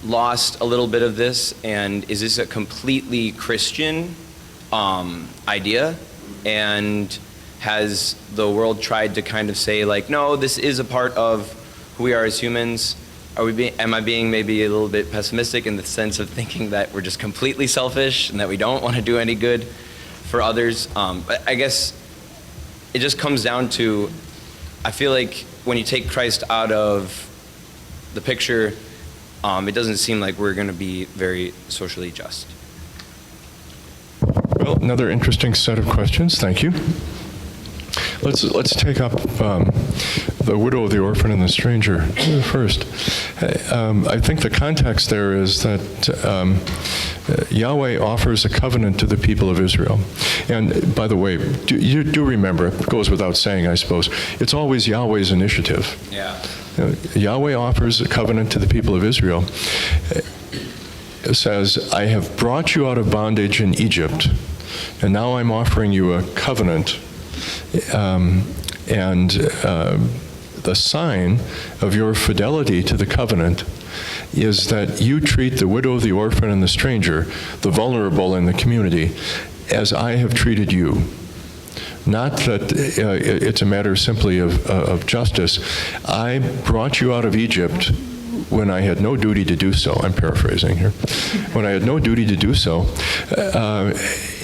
lost a little bit of this, and is this a completely Christian idea? And has the world tried to kind of say, like, no, this is a part of who we are as humans? Am I being maybe a little bit pessimistic in the sense of thinking that we're just completely selfish and that we don't want to do any good for others? But I guess it just comes down to, I feel like when you take Christ out of the picture, it doesn't seem like we're going to be very socially just. Well, another interesting set of questions. Thank you. Let's take up the widow, the orphan, and the stranger first. I think the context there is that Yahweh offers a covenant to the people of Israel. And by the way, you do remember, it goes without saying, I suppose, it's always Yahweh's initiative. Yeah. Yahweh offers a covenant to the people of Israel. It says, I have brought you out of bondage in Egypt, and now I'm offering you a covenant. The sign of your fidelity to the covenant is that you treat the widow, the orphan, and the stranger, the vulnerable in the community, as I have treated you. Not that it's a matter simply of justice. I brought you out of Egypt when I had no duty to do so. I'm paraphrasing here. When I had no duty to do so.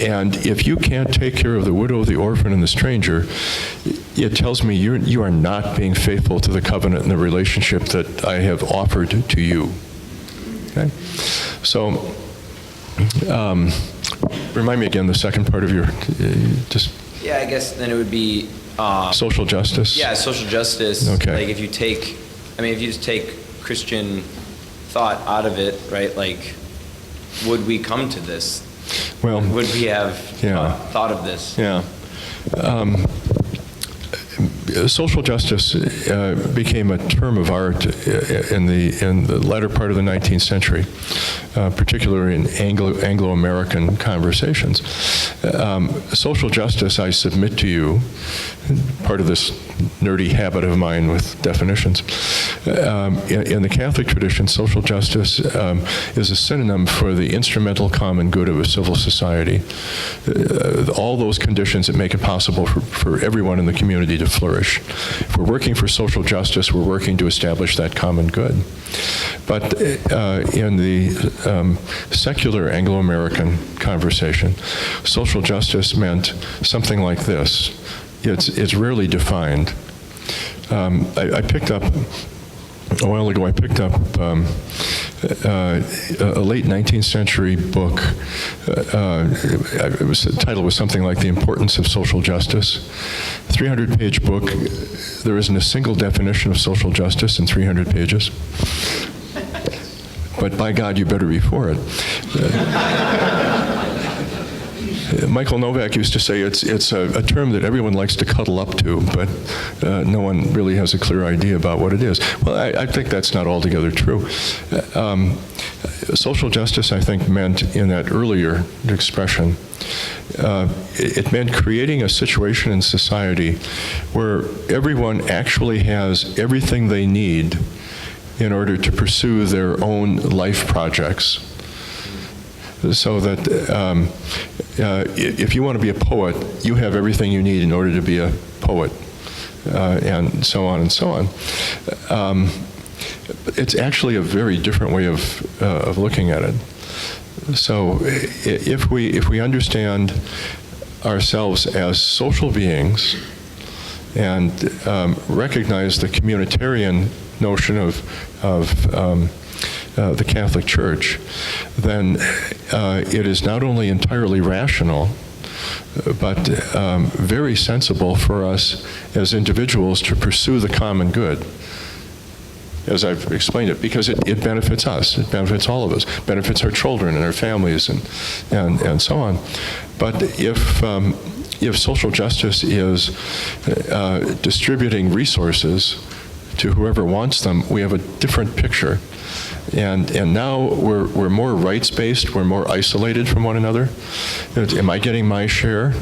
And if you can't take care of the widow, the orphan, and the stranger, it tells me you are not being faithful to the covenant and the relationship that I have offered to you. Okay? So, remind me again the second part of your, just... Yeah, I guess then it would be... social justice? Yeah, social justice. Okay. Like if you just take Christian thought out of it, right? Like, would we come to this? Well, would we have thought of this? Yeah. Social justice became a term of art in the latter part of the 19th century, particularly in Anglo-American conversations. Social justice, I submit to you, part of this nerdy habit of mine with definitions. In the Catholic tradition, social justice is a synonym for the instrumental common good of a civil society. All those conditions that make it possible for everyone in the community to flourish. If we're working for social justice, we're working to establish that common good. But in the secular Anglo-American conversation, social justice meant something like this. It's rarely defined. I picked up, a while ago, a late 19th century book. The title was something like The Importance of Social Justice. 300-page book. There isn't a single definition of social justice in 300 pages. But by God, you better be for it. Michael Novak used to say it's a term that everyone likes to cuddle up to, but no one really has a clear idea about what it is. Well, I think that's not altogether true. Social justice, I think, meant in that earlier expression, it meant creating a situation in society where everyone actually has everything they need in order to pursue their own life projects. So that if you want to be a poet, you have everything you need in order to be a poet, and so on and so on. It's actually a very different way of looking at it. So if we understand ourselves as social beings and recognize the communitarian notion of the Catholic Church, then it is not only entirely rational, but very sensible for us as individuals to pursue the common good, as I've explained it, because it benefits us, it benefits all of us, benefits our children and our families and so on. But if social justice is distributing resources to whoever wants them, we have a different picture. And now we're more rights-based, we're more isolated from one another. Am I getting my share?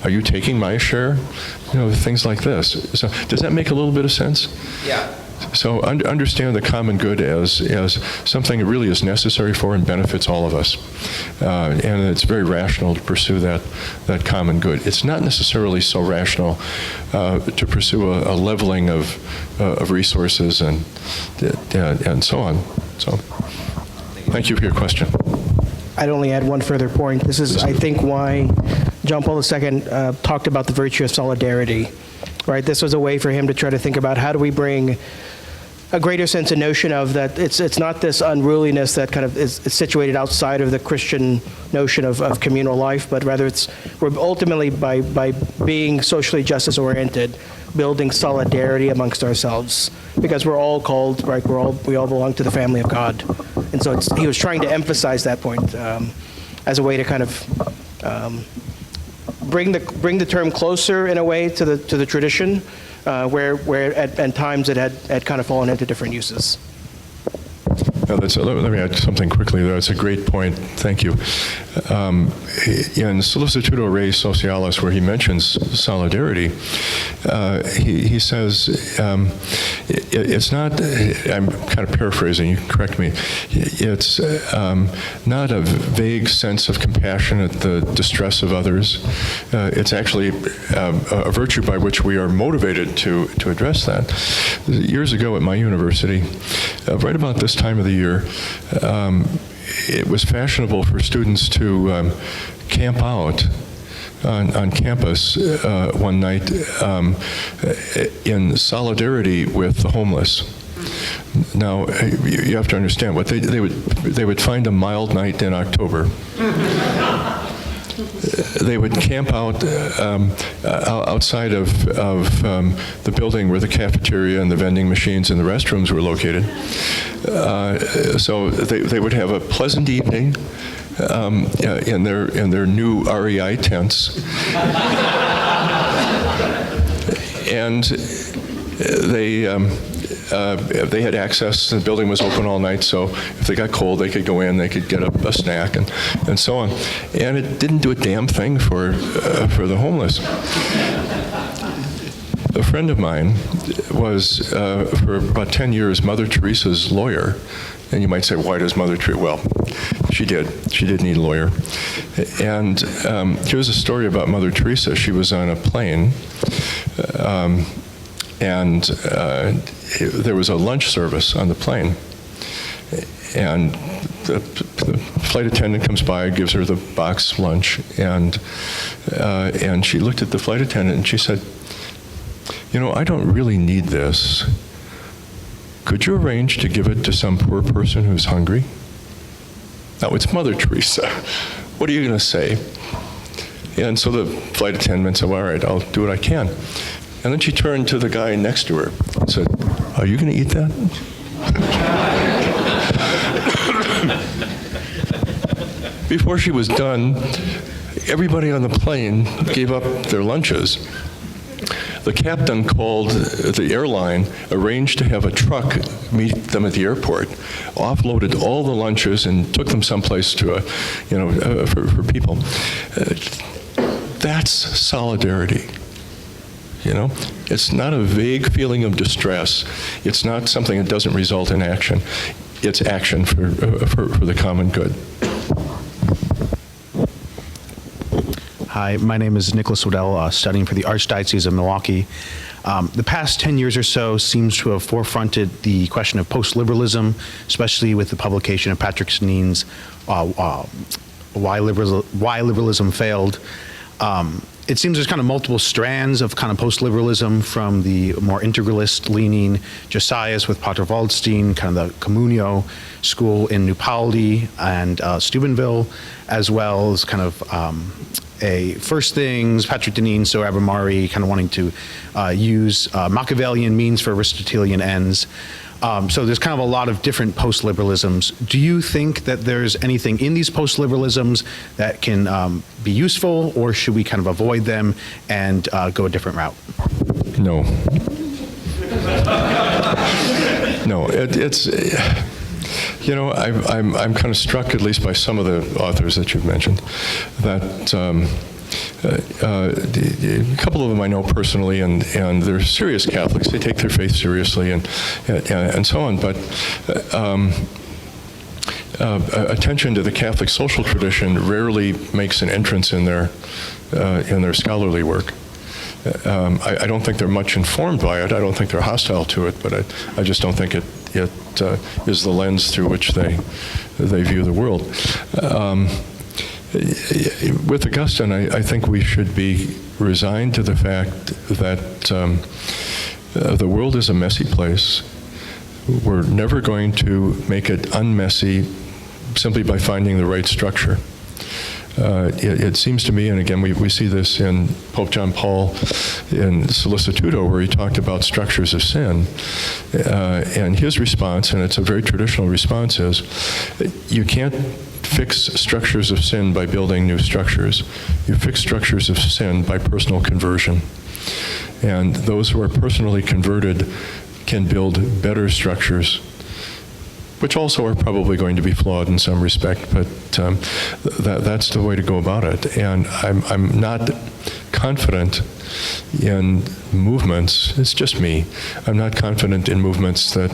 Are you taking my share? Things like this. So does that make a little bit of sense? Yeah. So understand the common good as something that really is necessary for and benefits all of us. And it's very rational to pursue that common good. It's not necessarily so rational to pursue a leveling of resources and so on. So thank you for your question. I'd only add one further point. This is, I think, why John Paul II talked about the virtue of solidarity, right? This was a way for him to try to think about how do we bring a greater sense of notion of that it's not this unruliness that kind of is situated outside of the Christian notion of communal life, but rather we're ultimately by being socially justice oriented, building solidarity amongst ourselves, because we're all called, right? We all belong to the family of God, and so he was trying to emphasize that point as a way to kind of bring the term closer in a way to the tradition. Where at times it had kind of fallen into different uses. Let me add something quickly there. It's a great point. Thank you. In Solicitudo Rei Socialis, where he mentions solidarity, he says it's not, I'm kind of paraphrasing, you can correct me, it's not a vague sense of compassion at the distress of others. It's actually a virtue by which we are motivated to address that. Years ago at my university, right about this time of the year, it was fashionable for students to camp out on campus one night in solidarity with the homeless. Now, you have to understand what they would find a mild night in October. They would camp out outside of the building where the cafeteria and the vending machines and the restrooms were located. So they would have a pleasant evening in their new REI tents, and they had access. The building was open all night, so if they got cold, they could go in, they could get a snack, and so on. And it didn't do a damn thing for the homeless. A friend of mine was, for about 10 years, Mother Teresa's lawyer. And you might say, why does Mother Teresa? Well, she did. She did need a lawyer. And here's a story about Mother Teresa. She was on a plane, and there was a lunch service on the plane. And the flight attendant comes by, gives her the box lunch, and she looked at the flight attendant and she said, "You know, I don't really need this. Could you arrange to give it to some poor person who's hungry?" Now, it's Mother Teresa. What are you going to say? And so the flight attendant said, "Well, all right, I'll do what I can." And then she turned to the guy next to her and said, "Are you going to eat that?" Before she was done, everybody on the plane gave up their lunches. The captain called the airline, arranged to have a truck meet them at the airport, offloaded all the lunches and took them someplace to, for people. That's solidarity. You know, it's not a vague feeling of distress. It's not something that doesn't result in action. It's action for the common good. Hi, my name is Nicholas Waddell, studying for the Archdiocese of Milwaukee. The past 10 years or so seems to have forefronted the question of post-liberalism, especially with the publication of Patrick Deneen's Why Liberalism Failed. It seems there's kind of multiple strands of kind of post-liberalism, from the more integralist-leaning Josias with Pater Waldstein, kind of the Communio school in New Paldi and Steubenville, as well as kind of First Things, Patrick Deneen, so Abramari, kind of wanting to use Machiavellian means for Aristotelian ends. So there's kind of a lot of different post-liberalisms. Do you think that there's anything in these post-liberalisms that can be useful, or should we kind of avoid them and go a different route? No. No, it's, you know, I'm kind of struck, at least by some of the authors that you've mentioned, that a couple of them I know personally, and they're serious Catholics. They take their faith seriously and so on. But attention to the Catholic social tradition rarely makes an entrance in their scholarly work. I don't think they're much informed by it. I don't think they're hostile to it, but I just don't think it is the lens through which they view the world. With Augustine, I think we should be resigned to the fact that the world is a messy place. We're never going to make it unmessy simply by finding the right structure. It seems to me, and again, we see this in Pope John Paul in Solicitudo, where he talked about structures of sin. And his response, and it's a very traditional response, is you can't fix structures of sin by building new structures. You fix structures of sin by personal conversion. And those who are personally converted can build better structures, which also are probably going to be flawed in some respect, but that's the way to go about it. And I'm not confident in movements, it's just me, I'm not confident in movements that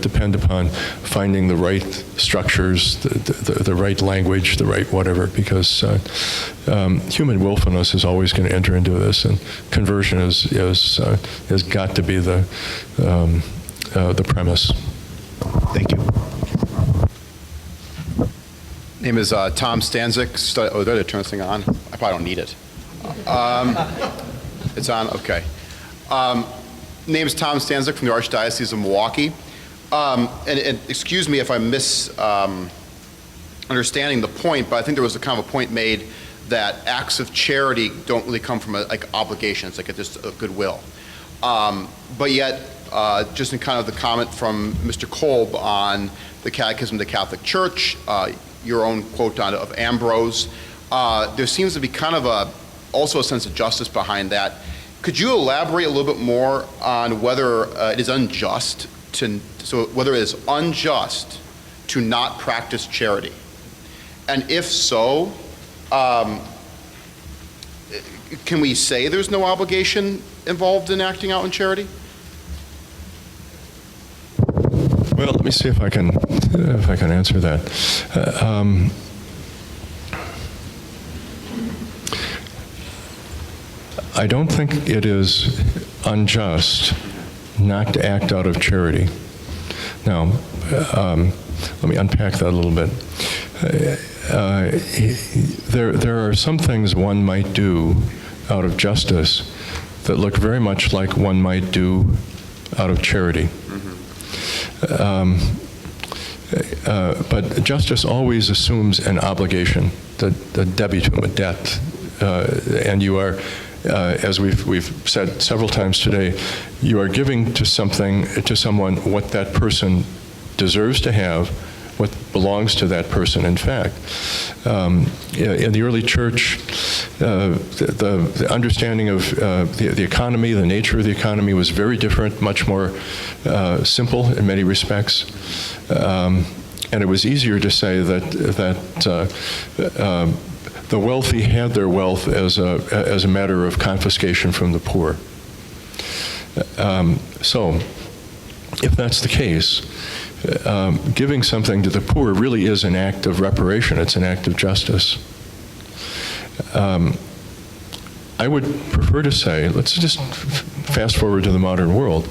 depend upon finding the right structures, the right language, the right whatever, because human willfulness is always going to enter into this, and conversion has got to be the premise. Thank you. Name is Tom Stanzik. Oh, did I turn this thing on? I probably don't need it. It's on? Okay. Name is Tom Stanzik from the Archdiocese of Milwaukee. And excuse me if I'm misunderstanding the point, but I think there was a kind of a point made that acts of charity don't really come from like obligations, like just a goodwill. But yet, just in kind of the comment from Mr. Kolb on the Catechism of the Catholic Church, your own quote of Ambrose, there seems to be kind of also a sense of justice behind that. Could you elaborate a little bit more on whether it is unjust to not practice charity? And if so, can we say there's no obligation involved in acting out in charity? Well, let me see if I can answer that. I don't think it is unjust not to act out of charity. Now, let me unpack that a little bit. There are some things one might do out of justice that look very much like one might do out of charity. But justice always assumes an obligation, the debitum, a debt, and you are, as we've said several times today, you are giving to someone what that person deserves to have, what belongs to that person. In fact, in the early church, the understanding of the economy, the nature of the economy was very different, much more simple in many respects. And it was easier to say that the wealthy had their wealth as a matter of confiscation from the poor. So, if that's the case, giving something to the poor really is an act of reparation. It's an act of justice. I would prefer to say, let's just fast forward to the modern world.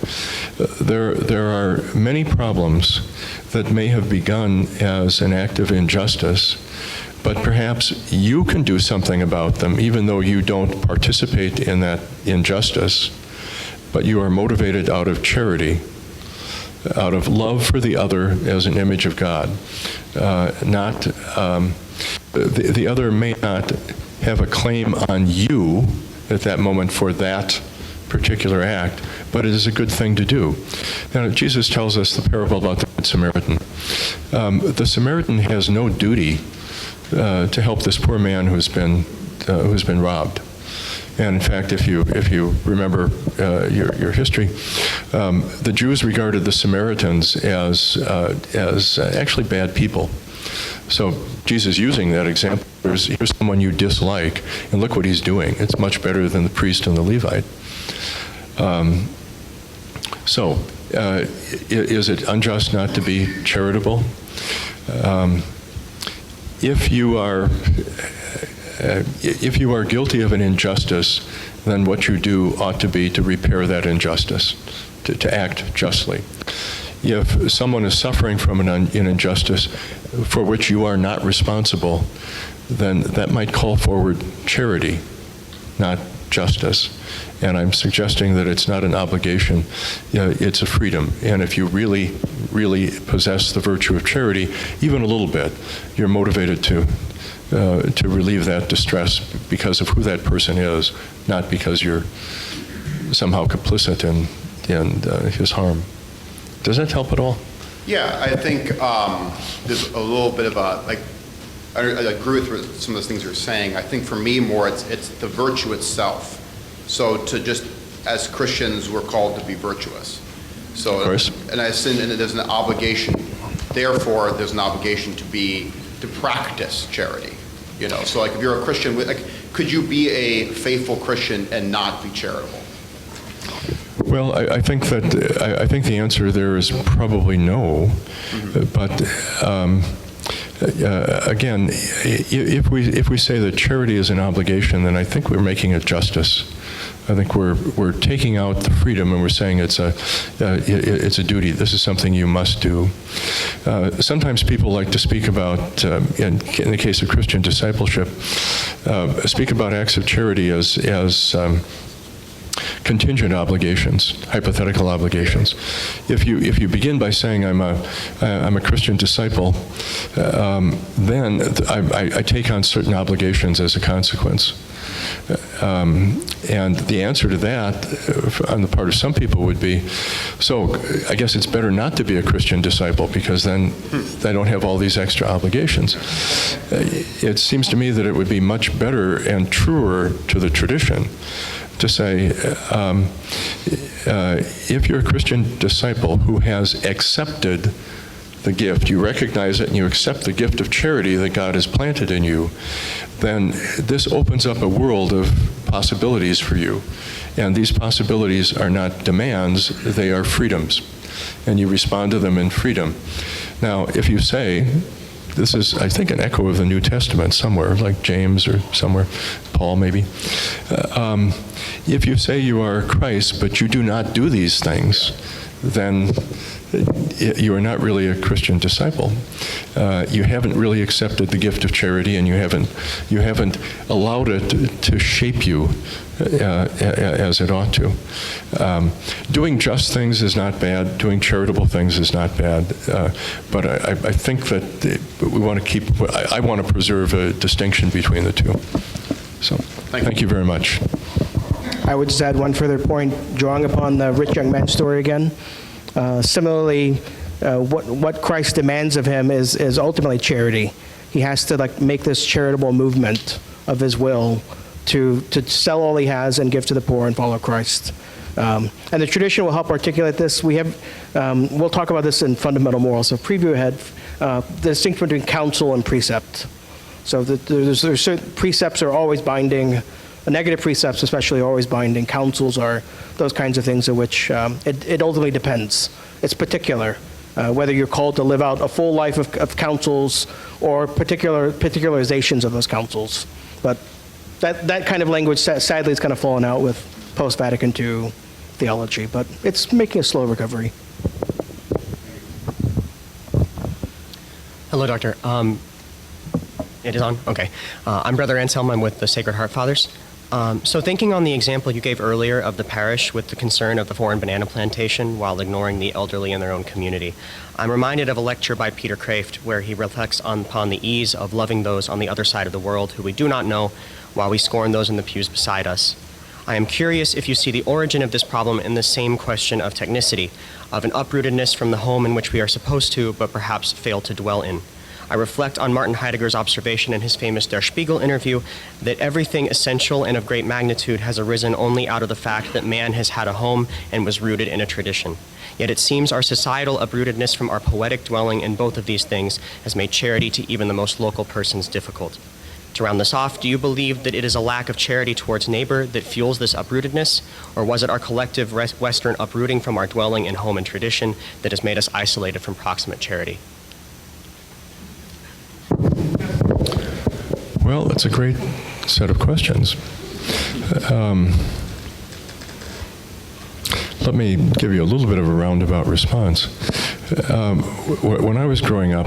There are many problems that may have begun as an act of injustice, but perhaps you can do something about them even though you don't participate in that injustice, but you are motivated out of charity, out of love for the other as an image of God. The other may not have a claim on you at that moment for that particular act, but it is a good thing to do. Now, Jesus tells us the parable about the Good Samaritan. The Samaritan has no duty to help this poor man who's been robbed. And in fact, if you remember your history, the Jews regarded the Samaritans as actually bad people. So Jesus using that example, here's someone you dislike, and look what he's doing. It's much better than the priest and the Levite. Is it unjust not to be charitable? If you are guilty of an injustice, then what you do ought to be to repair that injustice, to act justly. If someone is suffering from an injustice for which you are not responsible, then that might call forward charity, not justice. And I'm suggesting that it's not an obligation, it's a freedom. And if you really, really possess the virtue of charity, even a little bit, you're motivated to relieve that distress because of who that person is, not because you're somehow complicit in his harm. Does that help at all? Yeah, I think there's a little bit of a, I agree with some of those things you're saying. I think for me more, it's the virtue itself. So to just, as Christians, we're called to be virtuous. So, of course. And there's an obligation. Therefore, there's an obligation to practice charity. So like if you're a Christian, could you be a faithful Christian and not be charitable? Well, I think the answer there is probably no. But again, if we say that charity is an obligation, then I think we're making it justice. I think we're taking out the freedom and we're saying it's a duty. This is something you must do. Sometimes people like to speak about, in the case of Christian discipleship, speak about acts of charity as contingent obligations, hypothetical obligations. If you begin by saying I'm a Christian disciple, then I take on certain obligations as a consequence. And the answer to that on the part of some people would be, so I guess it's better not to be a Christian disciple because then I don't have all these extra obligations. It seems to me that it would be much better and truer to the tradition to say, if you're a Christian disciple who has accepted the gift, you recognize it and you accept the gift of charity that God has planted in you, then this opens up a world of possibilities for you. And these possibilities are not demands, they are freedoms. And you respond to them in freedom. Now, if you say, this is, I think, an echo of the New Testament somewhere, like James or somewhere, Paul maybe. If you say you are Christ, but you do not do these things, then you are not really a Christian disciple. You haven't really accepted the gift of charity, and you haven't allowed it to shape you as it ought to. Doing just things is not bad. Doing charitable things is not bad. But I think that we want to I want to preserve a distinction between the two. So thank you very much. I would just add one further point, drawing upon the rich young man story again. Similarly, what Christ demands of him is ultimately charity. He has to make this charitable movement of his will to sell all he has and give to the poor and follow Christ. And the tradition will help articulate this. We'll talk about this in fundamental morals. So preview ahead, the distinction between counsel and precept. So there's certain precepts are always binding. Negative precepts especially are always binding. Counsels are those kinds of things in which it ultimately depends. It's particular, whether you're called to live out a full life of counsels or particularizations of those counsels. But that kind of language, sadly, is kind of fallen out with post-Vatican II theology, but it's making a slow recovery. Hello, Doctor. It is on? Okay. I'm Brother Anselm. I'm with the Sacred Heart Fathers. So thinking on the example you gave earlier of the parish with the concern of the foreign banana plantation while ignoring the elderly in their own community, I'm reminded of a lecture by Peter Kraft where he reflects upon the ease of loving those on the other side of the world who we do not know while we scorn those in the pews beside us. I am curious if you see the origin of this problem in the same question of technicity, of an uprootedness from the home in which we are supposed to, but perhaps fail to dwell in. I reflect on Martin Heidegger's observation in his famous Der Spiegel interview that everything essential and of great magnitude has arisen only out of the fact that man has had a home and was rooted in a tradition. Yet it seems our societal uprootedness from our poetic dwelling in both of these things has made charity to even the most local persons difficult. To round this off, do you believe that it is a lack of charity towards neighbor that fuels this uprootedness, or was it our collective Western uprooting from our dwelling in home and tradition that has made us isolated from proximate charity? Well, that's a great set of questions. Let me give you a little bit of a roundabout response. When I was growing up,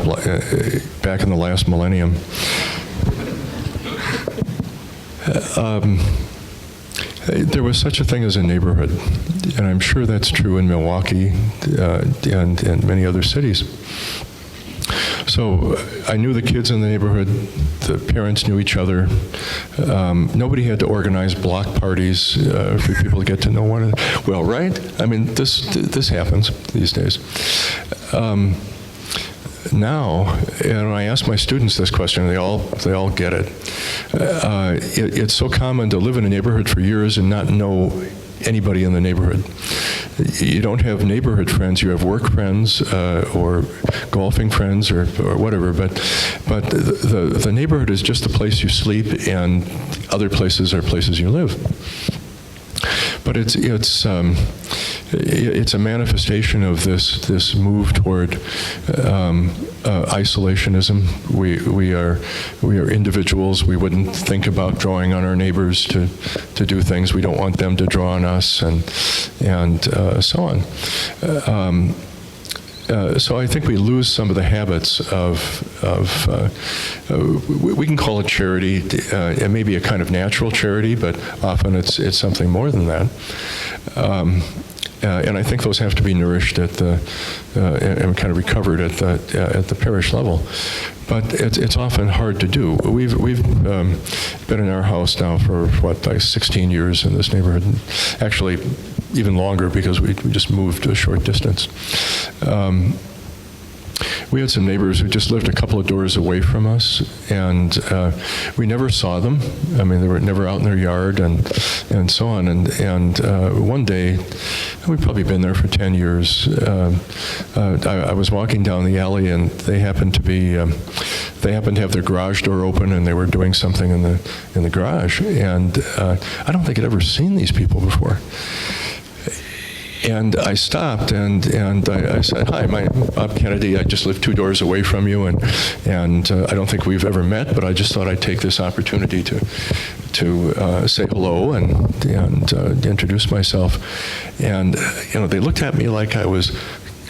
back in the last millennium, There was such a thing as a neighborhood, and I'm sure that's true in Milwaukee and many other cities. So I knew the kids in the neighborhood, the parents knew each other. Nobody had to organize block parties for people to get to know one another. Well, right? I mean, this happens these days. Now, and I ask my students this question, they all get it. It's so common to live in a neighborhood for years and not know anybody in the neighborhood. You don't have neighborhood friends, you have work friends or golfing friends or whatever, but the neighborhood is just the place you sleep, and other places are places you live. But it's a manifestation of this move toward isolationism. We are individuals. We wouldn't think about drawing on our neighbors to do things. We don't want them to draw on us, and so on. So I think we lose some of the habits of we can call it charity. It may be a kind of natural charity, but often it's something more than that. And I think those have to be nourished at and kind of recovered at the parish level. But it's often hard to do. We've been in our house now for like 16 years in this neighborhood. Actually, even longer because we just moved a short distance. We had some neighbors who just lived a couple of doors away from us, and we never saw them. I mean, they were never out in their yard, and so on. And one day, we've probably been there for 10 years. I was walking down the alley, and they happened to have their garage door open, and they were doing something in the garage. And I don't think I'd ever seen these people before. And I stopped and I said, "Hi, I'm Bob Kennedy. I just live 2 doors away from you, and I don't think we've ever met, but I just thought I'd take this opportunity to say hello and introduce myself." And they looked at me like I was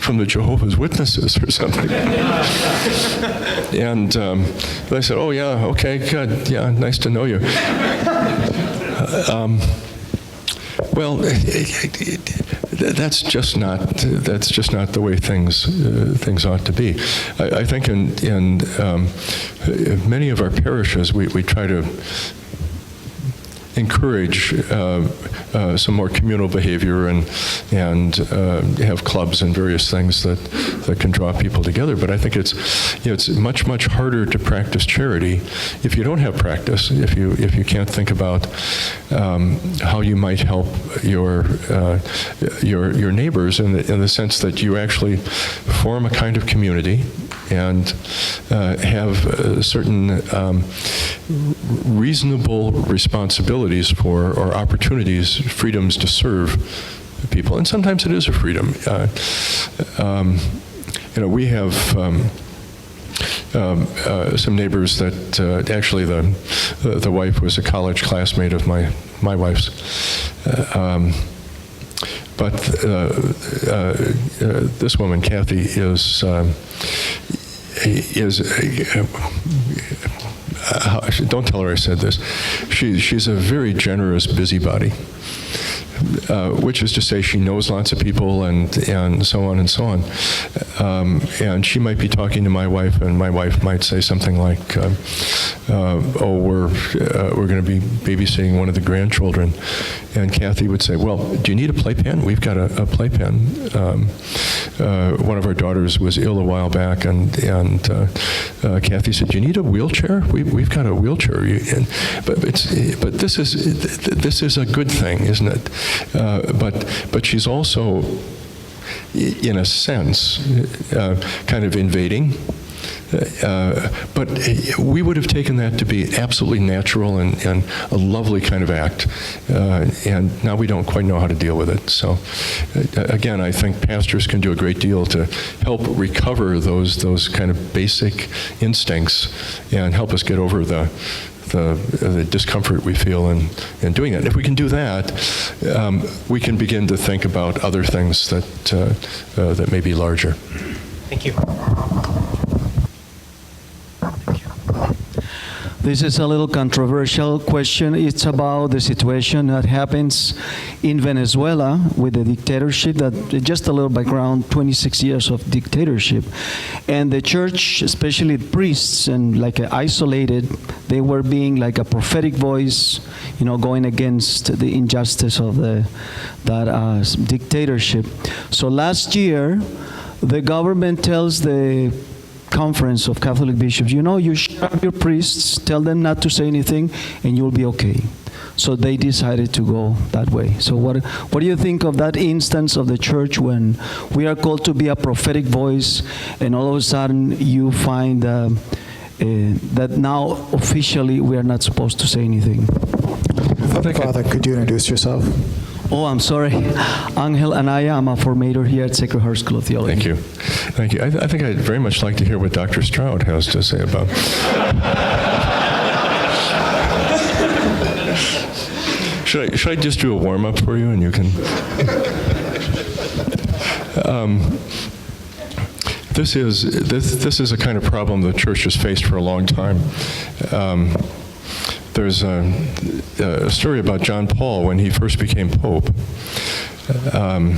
from the Jehovah's Witnesses or something. And they said, "Oh yeah, okay, good, yeah, nice to know you." Well, that's just not the way things ought to be. I think in many of our parishes we try to encourage some more communal behavior and have clubs and various things that can draw people together. But I think it's much harder to practice charity if you don't have practice. If you can't think about how you might help your neighbors in the sense that you actually form a kind of community and have certain reasonable responsibilities for, or opportunities, freedoms to serve people. And sometimes it is a freedom. We have some neighbors that actually the wife was a college classmate of my wife's. But this woman, Kathy, is don't tell her I said this. She's a very generous busybody, which is to say she knows lots of people and so on and so on. And she might be talking to my wife, and my wife might say something like, "Oh, we're going to be babysitting one of the grandchildren," and Kathy would say, "Well, do you need a playpen? We've got a playpen." One of our daughters was ill a while back, and Kathy said, "Do you need a wheelchair? We've got a wheelchair." But this is a good thing, isn't it? But she's also, in a sense, kind of invading. But we would have taken that to be absolutely natural and a lovely kind of act. And now we don't quite know how to deal with it. So again, I think pastors can do a great deal to help recover those kind of basic instincts and help us get over the discomfort we feel in doing that. If we can do that, we can begin to think about other things that may be larger. Thank you. This is a little controversial question. It's about the situation that happens in Venezuela with the dictatorship, that just a little background, 26 years of dictatorship. And the church, especially priests, and like isolated, they were being like a prophetic voice, going against the injustice of that dictatorship. So last year, the government tells the Conference of Catholic Bishops, you shut up your priests, tell them not to say anything, and you'll be okay. So they decided to go that way. So what do you think of that instance of the church when we are called to be a prophetic voice, and all of a sudden you find that now officially we are not supposed to say anything? Father, could you introduce yourself? Oh, I'm sorry. Angel Anaya, I'm a formator here at Sacred Heart School of Theology. Thank you. Thank you. I think I'd very much like to hear what Dr. Stroud has to say about Should I just do a warm-up for you and you can... This is a kind of problem the church has faced for a long time. There's a story about John Paul when he first became Pope. A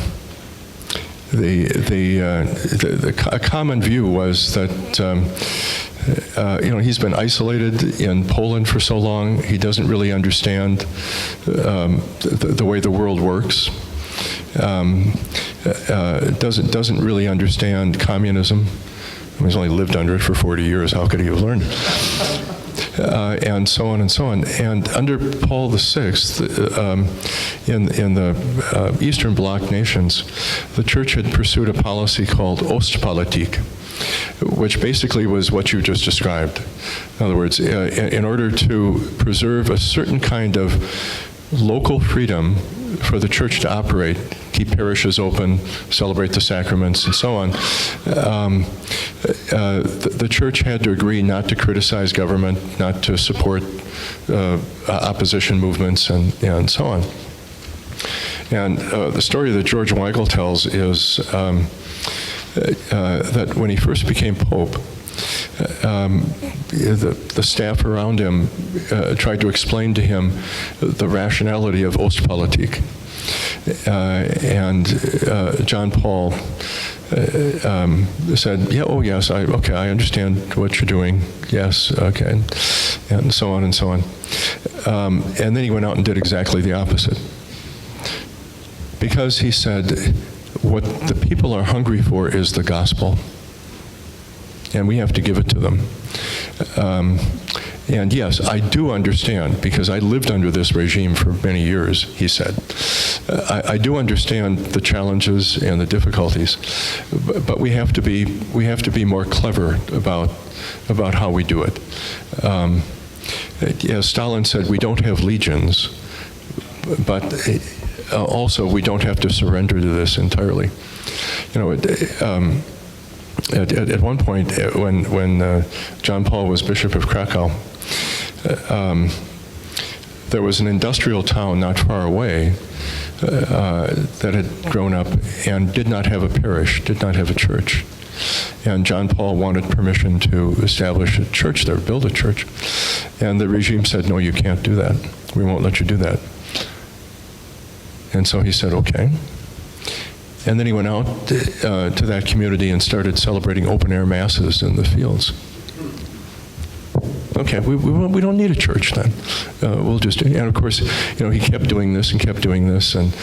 common view was that he's been isolated in Poland for so long. He doesn't really understand the way the world works. Doesn't really understand communism. He's only lived under it for 40 years. How could he have learned it? And so on and so on. And under Paul VI, in the Eastern Bloc nations, the church had pursued a policy called Ostpolitik, which basically was what you just described. In other words, in order to preserve a certain kind of local freedom for the church to operate, keep parishes open, celebrate the sacraments, and so on, the church had to agree not to criticize government, not to support opposition movements, and so on. And the story that George Weigel tells is that when he first became Pope, the staff around him tried to explain to him the rationality of Ostpolitik. And John Paul said, "Yeah, oh yes, I understand what you're doing. Yes, okay," and so on and so on. And then he went out and did exactly the opposite, because he said, "What the people are hungry for is the gospel, and we have to give it to them." And yes, I do understand, because I lived under this regime for many years, he said. I do understand the challenges and the difficulties, but we have to be more clever about how we do it. Stalin said, we don't have legions, but also we don't have to surrender to this entirely. At one point, when John Paul was Bishop of Krakow, there was an industrial town not far away that had grown up and did not have a parish, did not have a church. And John Paul wanted permission to establish a church there, build a church. And the regime said, no, you can't do that. We won't let you do that. And so he said, okay. And then he went out to that community and started celebrating open-air masses in the fields. Okay, we don't need a church then. We'll just do, and of course, he kept doing this and kept doing this, and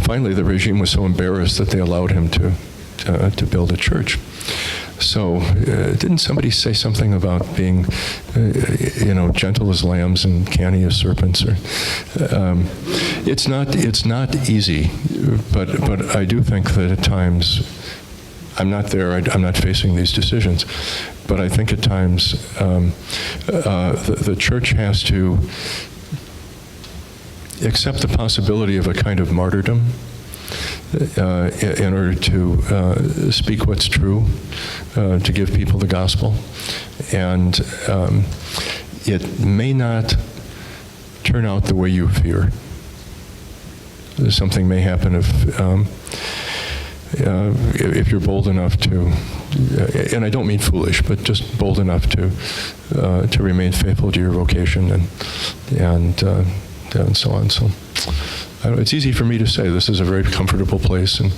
finally the regime was so embarrassed that they allowed him to build a church. So didn't somebody say something about being, gentle as lambs and canny as serpents? Or it's not easy, but I do think that at times, I'm not there. I'm not facing these decisions, but I think at times the church has to accept the possibility of a kind of martyrdom in order to speak what's true, to give people the gospel. And it may not turn out the way you fear. Something may happen if if you're bold enough to, and I don't mean foolish, but just bold enough to remain faithful to your vocation and so on. So it's easy for me to say this is a very comfortable place in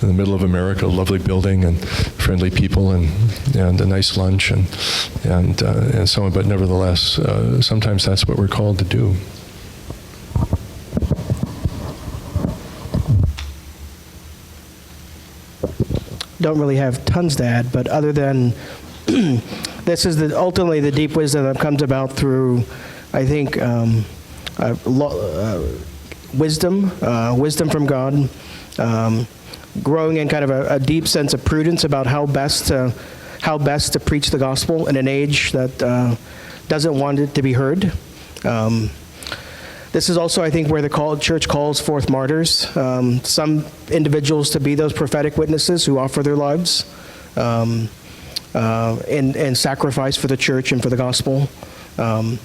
the middle of America, a lovely building and friendly people and a nice lunch and so on. But nevertheless, sometimes that's what we're called to do. Don't really have tons to add, but other than this is ultimately the deep wisdom that comes about through, I think, wisdom from God, growing in kind of a deep sense of prudence about how best to preach the gospel in an age that doesn't want it to be heard. This is also, I think, where the church calls forth martyrs, some individuals to be those prophetic witnesses who offer their lives in sacrifice for the church and for the gospel. And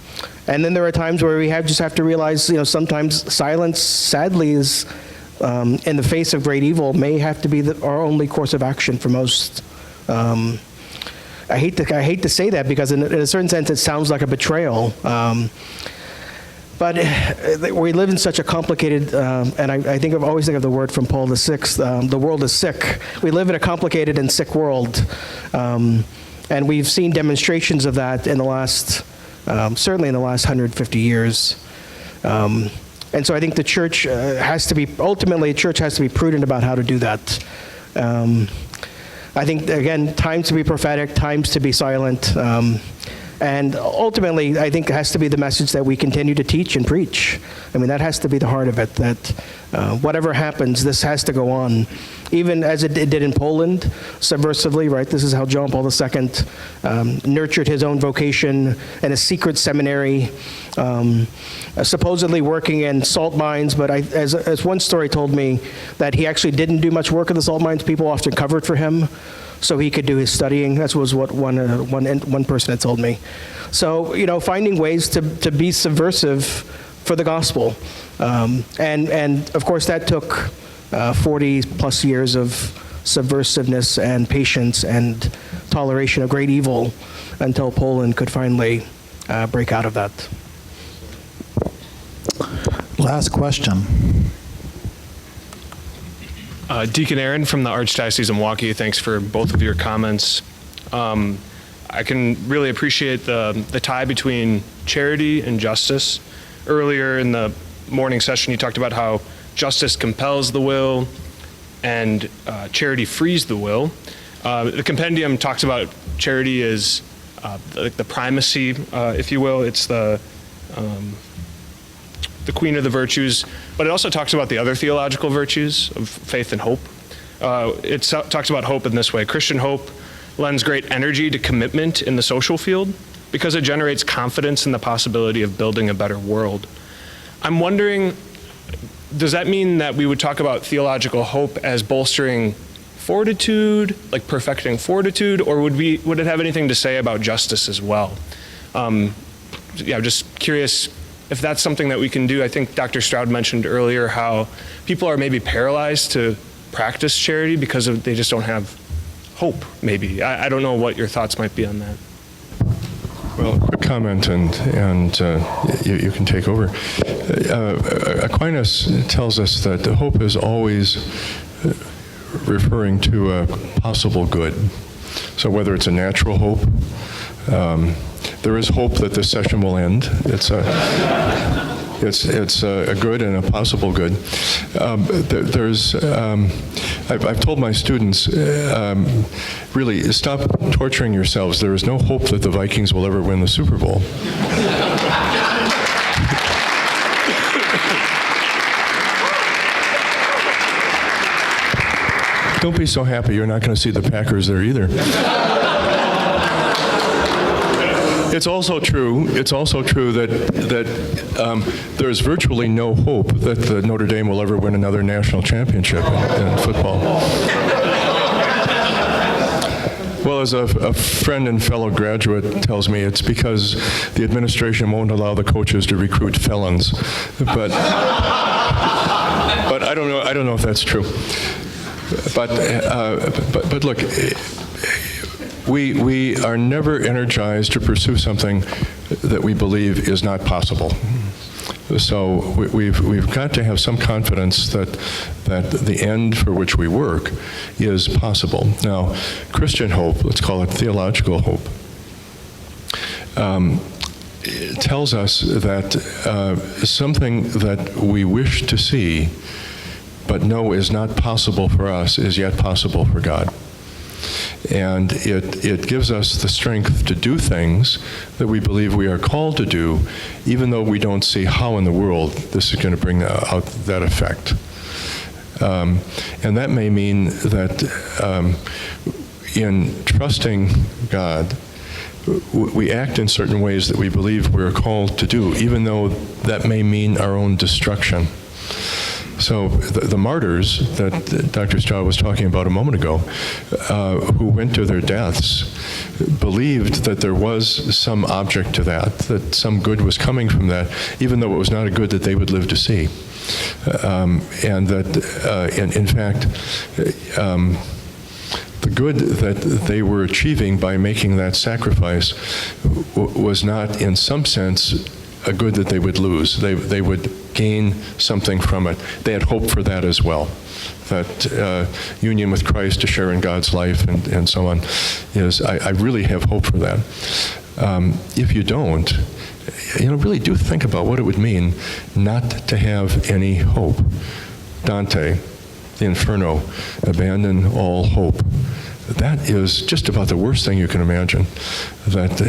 then there are times where we just have to realize, sometimes silence, sadly, is in the face of great evil, may have to be our only course of action for most. I hate to say that because in a certain sense it sounds like a betrayal. But we live in such a complicated, and I always think of the word from Paul VI, the world is sick. We live in a complicated and sick world. And we've seen demonstrations of that in the last, certainly in the last 150 years. And so I think the church ultimately the church has to be prudent about how to do that. I think, again, times to be prophetic, times to be silent. And ultimately, I think it has to be the message that we continue to teach and preach. I mean, that has to be the heart of it, that whatever happens, this has to go on. Even as it did in Poland, subversively, right? This is how John Paul II nurtured his own vocation in a secret seminary, supposedly working in salt mines, but as one story told me, that he actually didn't do much work in the salt mines. People often covered for him, so he could do his studying. That was what one person had told me. So, finding ways to be subversive for the gospel. And of course that took 40 plus years of subversiveness and patience and toleration of great evil until Poland could finally break out of that. Last question. Deacon Aaron from the Archdiocese of Milwaukee, thanks for both of your comments. I can really appreciate the tie between charity and justice. Earlier in the morning session, you talked about how justice compels the will and charity frees the will. The compendium talks about charity as the primacy, if you will. It's the queen of the virtues, but it also talks about the other theological virtues of faith and hope. It talks about hope in this way. Christian hope lends great energy to commitment in the social field because it generates confidence in the possibility of building a better world. I'm wondering, does that mean that we would talk about theological hope as bolstering fortitude, like perfecting fortitude, or would it have anything to say about justice as well? I'm just curious if that's something that we can do. I think Dr. Stroud mentioned earlier how people are maybe paralyzed to practice charity because they just don't have hope, maybe. I don't know what your thoughts might be on that. Well, quick comment, and you can take over. Aquinas tells us that the hope is always referring to a possible good. So whether it's a natural hope, there is hope that this session will end. It's a good and a possible good. I've told my students, really, stop torturing yourselves. There is no hope that the Vikings will ever win the Super Bowl. Don't be so happy you're not going to see the Packers there either. It's also true that there's virtually no hope that the Notre Dame will ever win another national championship in football. Well, as a friend and fellow graduate tells me, it's because the administration won't allow the coaches to recruit felons. But I don't know if that's true. But look, we are never energized to pursue something that we believe is not possible. So we've got to have some confidence that the end for which we work is possible. Now, Christian hope, let's call it theological hope, it tells us that something that we wish to see but know is not possible for us is yet possible for God. And it gives us the strength to do things that we believe we are called to do, even though we don't see how in the world this is going to bring out that effect. And that may mean that in trusting God, we act in certain ways that we believe we're called to do, even though that may mean our own destruction. So the martyrs that Dr. Stroud was talking about a moment ago, who went to their deaths, believed that there was some object to that some good was coming from that, even though it was not a good that they would live to see. And that, in fact, the good that they were achieving by making that sacrifice was not, in some sense, a good that they would lose. They would gain something from it. They had hope for that as well. That union with Christ, to share in God's life and so on, I really have hope for that. If you don't, really do think about what it would mean not to have any hope. Dante, the Inferno, abandon all hope. That is just about the worst thing you can imagine. That,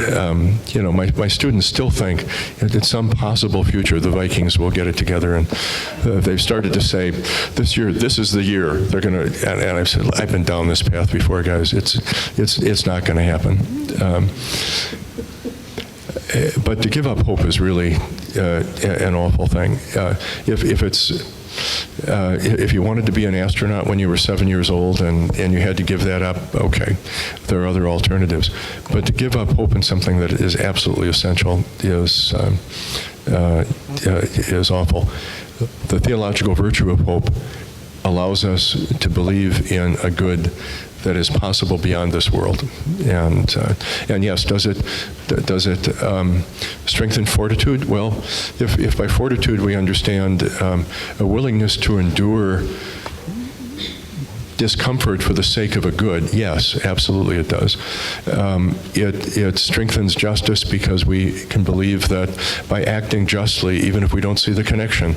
my students still think in some possible future the Vikings will get it together, and they've started to say, this year, this is the year they're going to, and I've said, I've been down this path before, guys. It's not going to happen. But to give up hope is really an awful thing. If you wanted to be an astronaut when you were 7 years old and you had to give that up, okay, there are other alternatives. But to give up hope in something that is absolutely essential is awful. The theological virtue of hope allows us to believe in a good that is possible beyond this world. And yes, does it strengthen fortitude? Well, if by fortitude we understand a willingness to endure discomfort for the sake of a good, yes, absolutely it does. It strengthens justice because we can believe that by acting justly, even if we don't see the connection,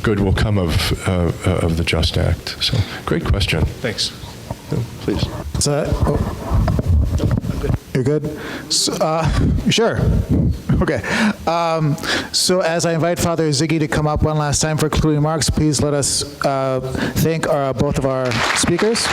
good will come of the just act. So, great question. Thanks. Please. You're good? So, sure. Okay. So as I invite Father Ziggy to come up one last time for concluding remarks, please let us thank both of our speakers.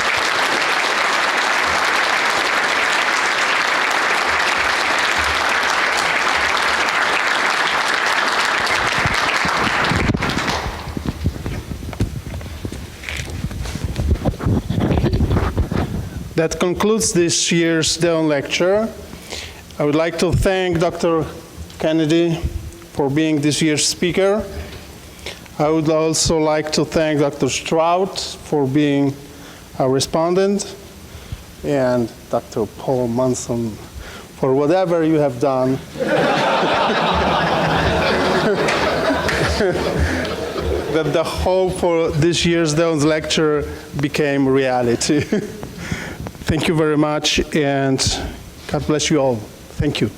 That concludes this year's Dehon Lecture. I would like to thank Dr. Kennedy for being this year's speaker. I would also like to thank Dr. Stroud for being our respondent, and Dr. Paul Munson for whatever you have done. That the hope for this year's Dehon Lecture became reality. Thank you very much, and God bless you all. Thank you.